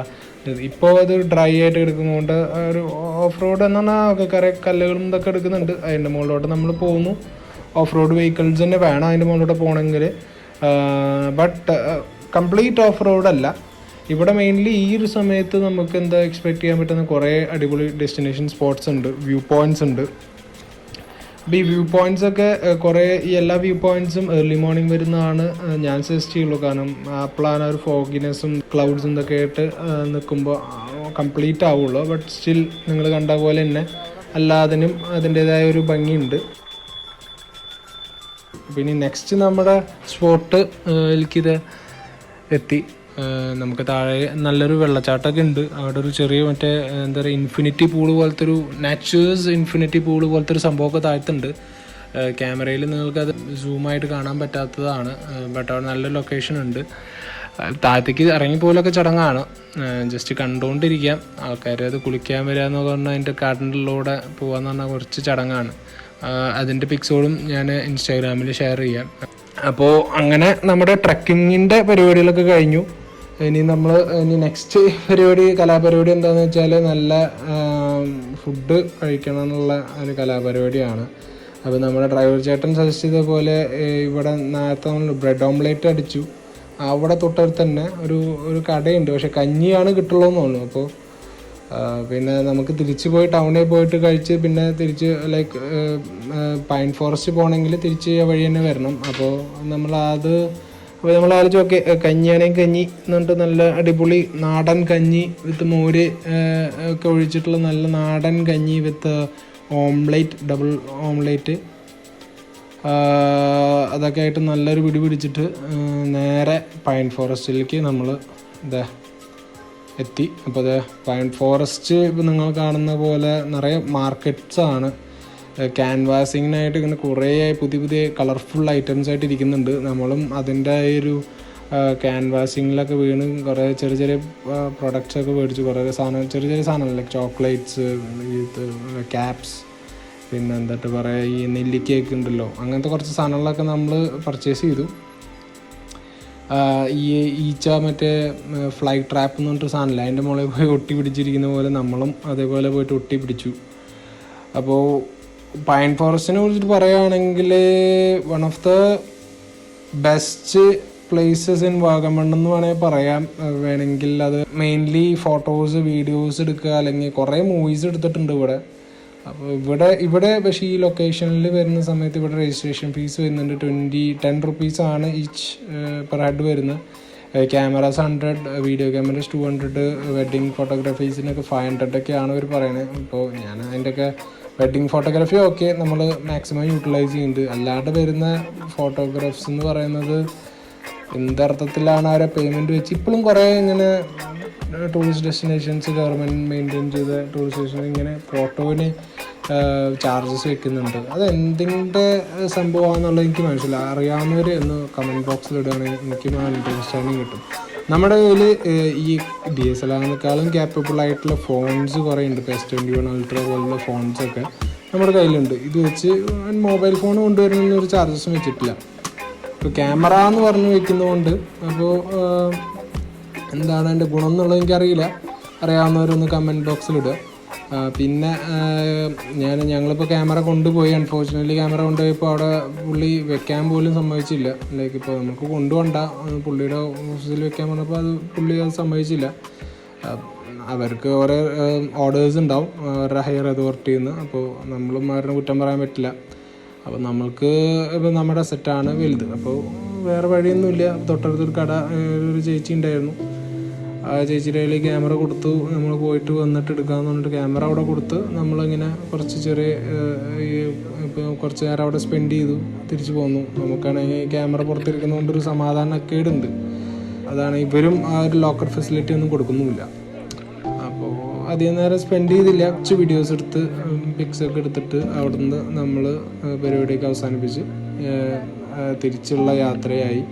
ഇപ്പോൾ അത് ഡ്രൈ ആയിട്ട് എടുക്കുന്നതുകൊണ്ട് ഒരു ഓഫ് റോഡ് എന്ന് പറഞ്ഞാൽ കുറേ കല്ലുകളും ഇതൊക്കെ എടുക്കുന്നുണ്ട്. അതിൻ്റെ മുകളിലോട്ട് നമ്മൾ പോകുന്നു. ഓഫ് റോഡ് വെഹിക്കിൾസ് തന്നെ വേണം അതിൻ്റെ മുകളിലോട്ട് പോകണമെങ്കിൽ. ബട്ട് കംപ്ലീറ്റ് ഓഫ് റോഡല്ല. ഇവിടെ മെയിൻലി ഈ ഒരു സമയത്ത് നമുക്ക് എന്താ എക്സ്പെക്റ്റ് ചെയ്യാൻ പറ്റുന്ന കുറേ അടിപൊളി ഡെസ്റ്റിനേഷൻ സ്പോട്ട്സ് ഉണ്ട്, വ്യൂ പോയിൻറ്റ്സ് ഉണ്ട്. അപ്പോൾ ഈ വ്യൂ പോയിൻറ്റ്സൊക്കെ കുറേ ഈ എല്ലാ വ്യൂ പോയിൻറ്റ്സും ഏർലി മോർണിംഗ് വരുന്നതാണ് ഞാൻ സജസ്റ്റ് ചെയ്യുള്ളൂ. കാരണം അപ്പോഴാണ് ഒരു ഫോഗിനെസ്സും ക്ലൗഡ്സും ഇതൊക്കെ ആയിട്ട് നിൽക്കുമ്പോൾ കംപ്ലീറ്റ് ആവുള്ളൂ. ബട്ട് സ്റ്റിൽ നിങ്ങൾ കണ്ട പോലെ തന്നെ എല്ലാത്തിനും അതിൻ്റേതായ ഒരു ഭംഗിയുണ്ട്. പിന്നെ നെക്സ്റ്റ് നമ്മുടെ സ്പോട്ട് എനിക്കിത് എത്തി. നമുക്ക് താഴെ നല്ലൊരു വെള്ളച്ചാട്ടമൊക്കെ ഉണ്ട്. അവിടെ ഒരു ചെറിയ മറ്റേ എന്താ പറയുക ഇൻഫിനിറ്റി പൂള് പോലത്തെ ഒരു നാച്ചുറൽസ് ഇൻഫിനിറ്റി പൂള് പോലത്തെ ഒരു സംഭവമൊക്കെ താഴത്തുണ്ട്. ക്യാമറയിൽ നിങ്ങൾക്കത് സൂമായിട്ട് കാണാൻ പറ്റാത്തതാണ്. ബട്ട് അവിടെ നല്ലൊരു ലൊക്കേഷൻ ഉണ്ട്. താഴത്തേക്ക് ഇറങ്ങിപ്പോലൊക്കെ ചടങ്ങാണ്. ജസ്റ്റ് കണ്ടുകൊണ്ടിരിക്കാം. ആൾക്കാർ അത് കുളിക്കാൻ വരിക എന്നൊക്കെ പറഞ്ഞാൽ അതിൻ്റെ കാട്ടിലൂടെ പോകാമെന്ന് പറഞ്ഞാൽ കുറച്ച് ചടങ്ങാണ്. അതിൻ്റെ പിക്സുകളും ഞാൻ ഇൻസ്റ്റാഗ്രാമിൽ ഷെയർ ചെയ്യാം. അപ്പോൾ അങ്ങനെ നമ്മുടെ ട്രക്കിങ്ങിൻ്റെ പരിപാടികളൊക്കെ കഴിഞ്ഞു. ഇനി നെക്സ്റ്റ് കലാപരിപാടി എന്താണെന്ന് വെച്ചാൽ നല്ല ഫുഡ് കഴിക്കണം എന്നുള്ള ഒരു കലാപരിപാടിയാണ്. അപ്പോൾ നമ്മുടെ ഡ്രൈവർ ചേട്ടൻ സജസ്റ്റ് ചെയ്ത പോലെ ഇവിടെ നേരത്തെ നമ്മൾ ബ്രെഡ് ഓംലേറ്റ് അടിച്ചു. അവിടെ തൊട്ടടുത്ത് തന്നെ ഒരു കടയുണ്ട്. പക്ഷെ കഞ്ഞിയാണ് കിട്ടുള്ളൂ എന്ന് തോന്നുന്നു. അപ്പോൾ പിന്നെ നമുക്ക് തിരിച്ച് പോയി ടൗണിൽ പോയിട്ട് കഴിച്ച് പിന്നെ തിരിച്ച് ലൈക്ക് പൈൻ ഫോറസ്റ്റ് പോകണമെങ്കിൽ തിരിച്ച് വഴി തന്നെ വരണം. അപ്പോൾ നമ്മൾ ആലോചിച്ച് ഓക്കെ കഞ്ഞിയാണെങ്കിൽ കഞ്ഞി എന്നിട്ട് നല്ല അടിപൊളി നാടൻ കഞ്ഞി വിത്ത് മോര് ഒക്കെ ഒഴിച്ചിട്ടുള്ള നല്ല നാടൻ കഞ്ഞി വിത്ത് ഓംലേറ്റ്, ഡബിൾ ഓംലേറ്റ്, അതൊക്കെ ആയിട്ട് നല്ലൊരു പിടിച്ചിട്ട് നേരെ പൈൻ ഫോറസ്റ്റിലേക്ക് നമ്മൾ എത്തി. അപ്പോൾ പൈൻ ഫോറസ്റ്റ് ഇപ്പോൾ നിങ്ങൾ കാണുന്ന പോലെ നിറയെ മാർക്കറ്റ്സാണ്. ക്യാൻവാസിങ്ങിനായിട്ട് ഇങ്ങനെ കുറേ പുതിയ കളർഫുൾ ഐറ്റംസ് ആയിട്ട് ഇരിക്കുന്നുണ്ട്. നമ്മളും അതിൻ്റെ ഒരു ക്യാൻവാസിങ്ങിലൊക്കെ വീണ് കുറേ ചെറിയ പ്രൊഡക്ട്സൊക്കെ മേടിച്ചു. കുറേ ചെറിയ സാധനങ്ങൾ ലൈക്ക് ചോക്ലേറ്റ്സ്, ക്യാപ്സ്, പിന്നെ എന്തായിട്ട് പറയുക ഈ നെല്ലിക്കയൊക്കെ ഉണ്ടല്ലോ, അങ്ങനത്തെ കുറച്ച് സാധനങ്ങളൊക്കെ നമ്മൾ പർച്ചേസ് ചെയ്തു. ഈ ഈച്ച മറ്റേ ഫ്ലൈ ട്രാപ്പ് എന്ന് പറഞ്ഞിട്ട് സാധനമില്ല, അതിൻ്റെ മുകളിൽ പോയി ഒട്ടി പിടിച്ചിരിക്കുന്ന പോലെ നമ്മളും അതേപോലെ പോയിട്ട് ഒട്ടി പിടിച്ചു. അപ്പോൾ പൈൻ ഫോറസ്റ്റിനെ കുറിച്ചിട്ട് പറയുകയാണെങ്കിൽ one of the best places in Vagamon എന്ന് വേണമെങ്കിൽ അത് മെയിൻലി ഫോട്ടോസ് വീഡിയോസ് എടുക്കുക, അല്ലെങ്കിൽ കുറേ മൂവീസ് എടുത്തിട്ടുണ്ട് ഇവിടെ. അപ്പോൾ ഇവിടെ പക്ഷേ ഈ ലൊക്കേഷനിൽ വരുന്ന സമയത്ത് ഇവിടെ രജിസ്ട്രേഷൻ ഫീസ് വരുന്നുണ്ട്. 10 റുപ്പീസാണ് ഈച്ച് പെർ ഹെഡ് വരുന്നത്. ക്യാമറാസ് 100, വീഡിയോ ക്യാമറാസ് 200, വെഡ്ഡിങ് ഫോട്ടോഗ്രാഫീസിനൊക്കെ 500 അവർ പറയുന്നത്. അപ്പോൾ ഞാൻ അതിൻ്റെയൊക്കെ വെഡ്ഡിങ് ഫോട്ടോഗ്രാഫി ഓക്കെ നമ്മൾ മാക്സിമം യൂട്ടിലൈസ് ചെയ്യുന്നുണ്ട്. അല്ലാണ്ട് വരുന്ന ഫോട്ടോഗ്രാഫ്സ് എന്ന് പറയുന്നത് എന്തർത്ഥത്തിലാണ് അവരെ പേയ്മെൻറ്റ് വെച്ച് ഇപ്പോഴും കുറേ ഇങ്ങനെ ടൂറിസ്റ്റ് ഡെസ്റ്റിനേഷൻസ് ഗവൺമെൻറ് മെയിൻറ്റെയിൻ ചെയ്ത ടൂറിസ്റ്റ് ഡെസ്റ്റിനേഷൻ ഇങ്ങനെ ഫോട്ടോവിന് ചാർജസ് വെക്കുന്നുണ്ട്. അത് എന്തിൻ്റെ സംഭവമാണെന്നുള്ളത് എനിക്ക് മനസ്സിലായി. അറിയാവുന്നവർ ഒന്ന് കമൻറ്റ് ബോക്സിൽ ഇടുകയാണെങ്കിൽ എനിക്ക് അണ്ടർസ്റ്റാൻഡിങ് കിട്ടും. നമ്മുടെ കയ്യിൽ ഈ DSLR-നേക്കാളും ക്യാപ്പബിൾ ആയിട്ടുള്ള ഫോൺസ് കുറേ ഉണ്ട്. ഇപ്പോൾ S21 Ultra പോലുള്ള ഫോൺസൊക്കെ നമ്മുടെ കയ്യിലുണ്ട്. ഇത് വെച്ച് മൊബൈൽ ഫോൺ കൊണ്ടുവരുന്ന ഒരു ചാർജസും വെച്ചിട്ടില്ല. ഇപ്പോൾ ക്യാമറ എന്ന് പറഞ്ഞ് വെക്കുന്നതുകൊണ്ട് അപ്പോൾ എന്താണ് അതിൻ്റെ ഗുണം എന്നുള്ളത് എനിക്കറിയില്ല. അറിയാവുന്നവരൊന്ന് കമൻറ്റ് ബോക്സിലിടുക. പിന്നെ ഞങ്ങളിപ്പോൾ ക്യാമറ കൊണ്ടുപോയി, അൺഫോർച്ചുനേറ്റ്ലി ക്യാമറ കൊണ്ടുപോയപ്പോൾ അവിടെ പുള്ളി വെക്കാൻ പോലും സമ്മതിച്ചില്ല. ലൈക്ക് ഇപ്പോൾ നമുക്ക് കൊണ്ടുപോകണ്ട, പുള്ളിയുടെ ഓഫീസിൽ വെക്കാൻ പറഞ്ഞപ്പോൾ പുള്ളി അത് സമ്മതിച്ചില്ല. അവർക്ക് ഓരോ ഓർഡേഴ്സ് ഉണ്ടാവും അവരുടെ ഹയർ അതോറിറ്റിയിൽ നിന്ന്. അപ്പോൾ നമ്മളും അവരുടെ കുറ്റം പറയാൻ പറ്റില്ല. അപ്പോൾ നമ്മൾക്ക് ഇപ്പോൾ നമ്മുടെ സെറ്റാണ് വലുത്. അപ്പോൾ വേറെ വഴിയൊന്നുമില്ല. തൊട്ടടുത്തൊരു കട, ഒരു ചേച്ചി ഉണ്ടായിരുന്നു. ആ ചേച്ചിയുടെ കയ്യിൽ ക്യാമറ കൊടുത്തു. നമ്മൾ പോയിട്ട് വന്നിട്ട് എടുക്കാമെന്ന് പറഞ്ഞിട്ട് ക്യാമറ അവിടെ കൊടുത്ത് നമ്മളിങ്ങനെ കുറച്ച് ചെറിയ ഇപ്പോൾ കുറച്ച് നേരം അവിടെ സ്പെൻഡ് ചെയ്തു, തിരിച്ചു പോന്നു. നമുക്കാണെങ്കിൽ ക്യാമറ പുറത്തിരിക്കുന്നതുകൊണ്ടൊരു സമാധാനക്കേടുണ്ട്. അതാണ്, ഇവരും ആ ഒരു ലോക്കർ ഫെസിലിറ്റി ഒന്നും കൊടുക്കുന്നുമില്ല. അപ്പോൾ അധികം നേരം സ്പെൻഡ് ചെയ്തില്ല. കുറച്ച് വീഡിയോസ് എടുത്ത് പിക്സൊക്കെ എടുത്തിട്ട് അവിടെ നിന്ന് നമ്മൾ പരിപാടിയൊക്കെ അവസാനിപ്പിച്ച് തിരിച്ചുള്ള യാത്രയായി.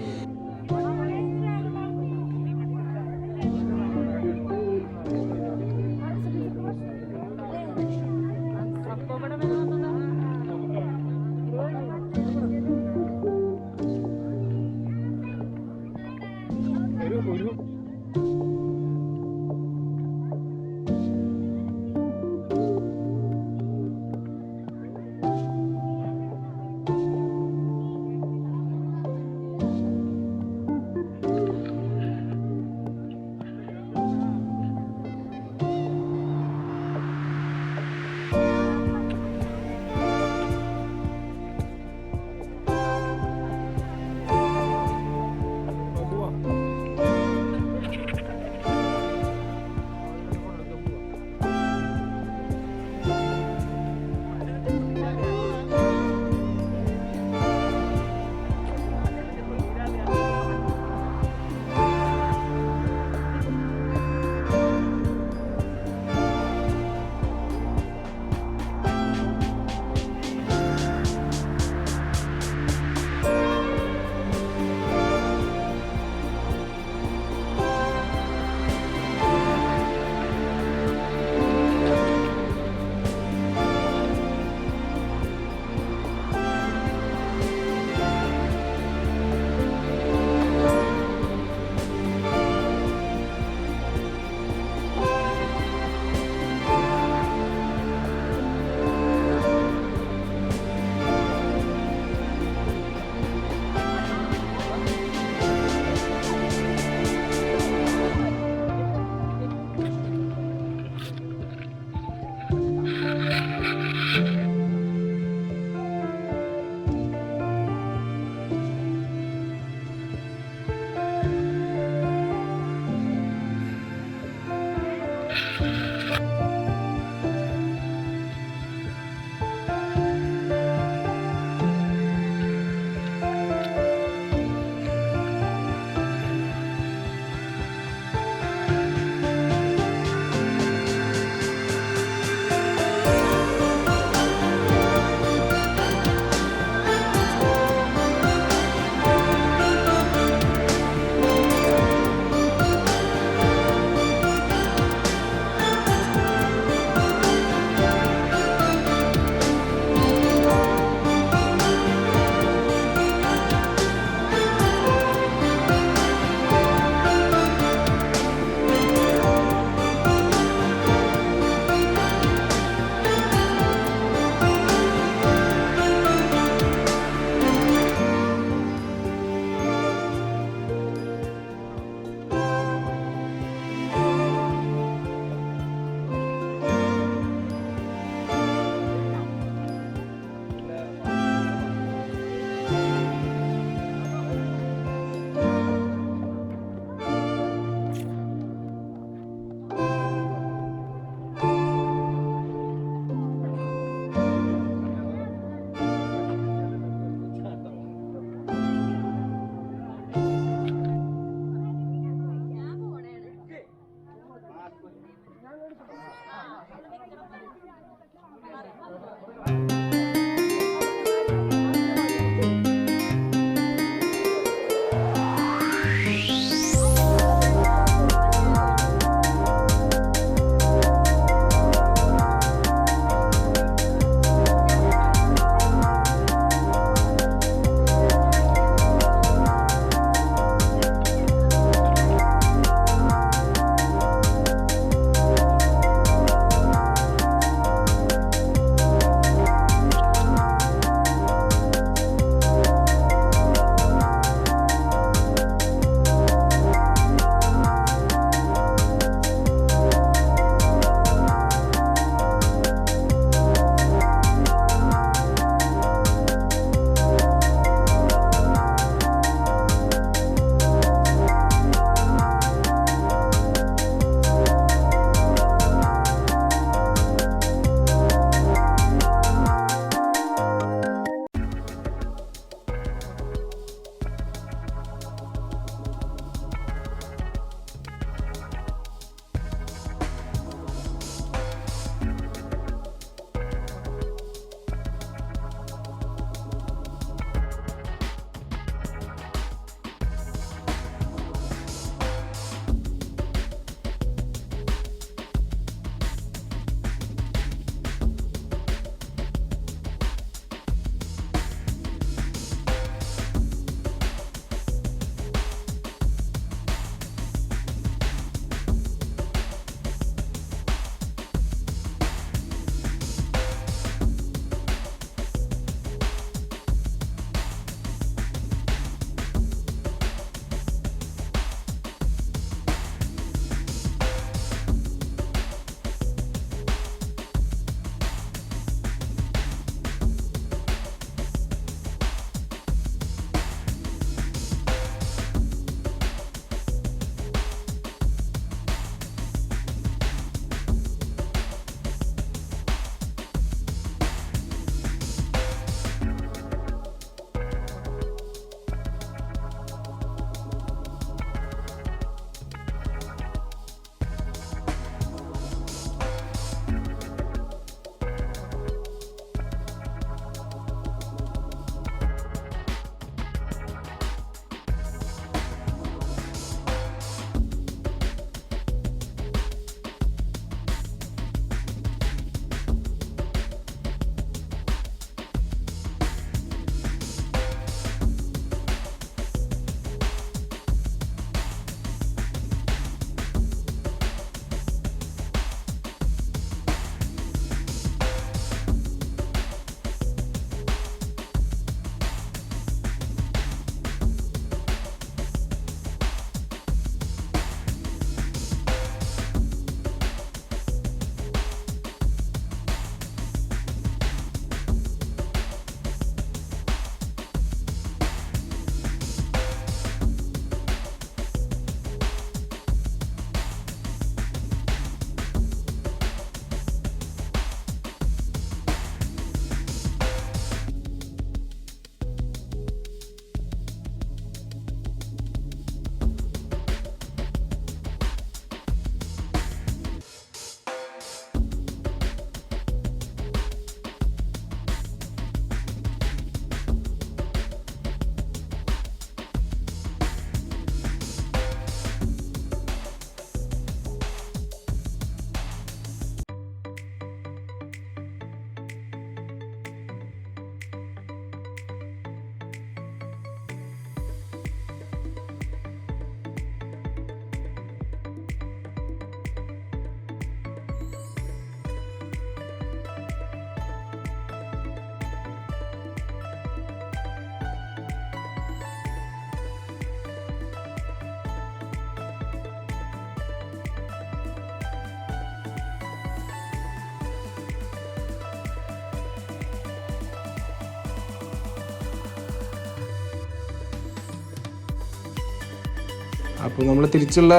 അപ്പോൾ നമ്മൾ തിരിച്ചുള്ള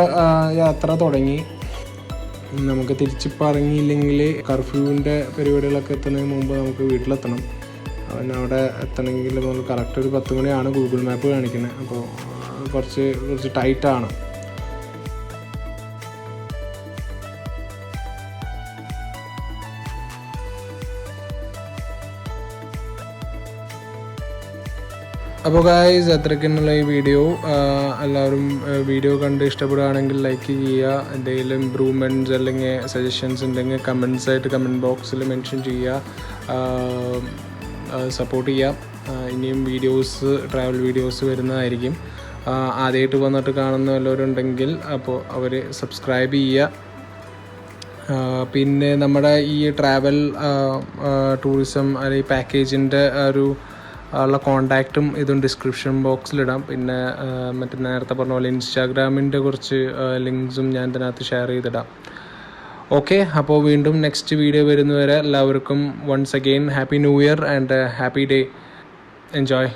യാത്ര തുടങ്ങി. നമുക്ക് തിരിച്ചിപ്പോൾ ഇറങ്ങിയില്ലെങ്കിൽ കർഫ്യൂവിൻ്റെ പരിപാടികളൊക്കെ എത്തുന്നതിന് മുമ്പ് നമുക്ക് വീട്ടിലെത്തണം. പിന്നെ അവിടെ എത്തണമെങ്കിൽ നമ്മൾ കറക്റ്റ് ഒരു 10 മണിയാണ് ഗൂഗിൾ മാപ്പ് കാണിക്കുന്നത്. അപ്പോൾ കുറച്ച് ടൈറ്റാണ്. അപ്പോൾ ഗായ്സ് അത്രയ്ക്കുള്ള ഈ വീഡിയോ. എല്ലാവരും വീഡിയോ കണ്ട് ഇഷ്ടപ്പെടുകയാണെങ്കിൽ ലൈക്ക് ചെയ്യുക. എന്തെങ്കിലും ഇമ്പ്രൂവ്മെൻറ്റ്സ് അല്ലെങ്കിൽ സജഷൻസ് ഉണ്ടെങ്കിൽ കമൻസായിട്ട് കമൻറ്റ് ബോക്സിൽ മെൻഷൻ ചെയ്യുക, സപ്പോർട്ട് ചെയ്യുക. ഇനിയും ട്രാവൽ വീഡിയോസ് വരുന്നതായിരിക്കും. ആദ്യമായിട്ട് വന്നിട്ട് കാണുന്ന വല്ലവരുണ്ടെങ്കിൽ അപ്പോൾ അവർ സബ്സ്ക്രൈബ് ചെയ്യുക. പിന്നെ നമ്മുടെ ഈ ട്രാവൽ ടൂറിസം അല്ലെങ്കിൽ പാക്കേജിൻ്റെ ഉള്ള കോണ്ടാക്റ്റും ഇതും ഡിസ്ക്രിപ്ഷൻ ബോക്സിലിടാം. പിന്നെ മറ്റേ നേരത്തെ പറഞ്ഞ പോലെ ഇൻസ്റ്റാഗ്രാമിൻ്റെ കുറച്ച് ലിങ്ക്സും ഞാൻ ഇതിനകത്ത് ഷെയർ ചെയ്തിടാം. ഓക്കെ, അപ്പോൾ വീണ്ടും നെക്സ്റ്റ് വീഡിയോ വരുന്നവരെ എല്ലാവർക്കും once again happy new year and happy day. Enjoy.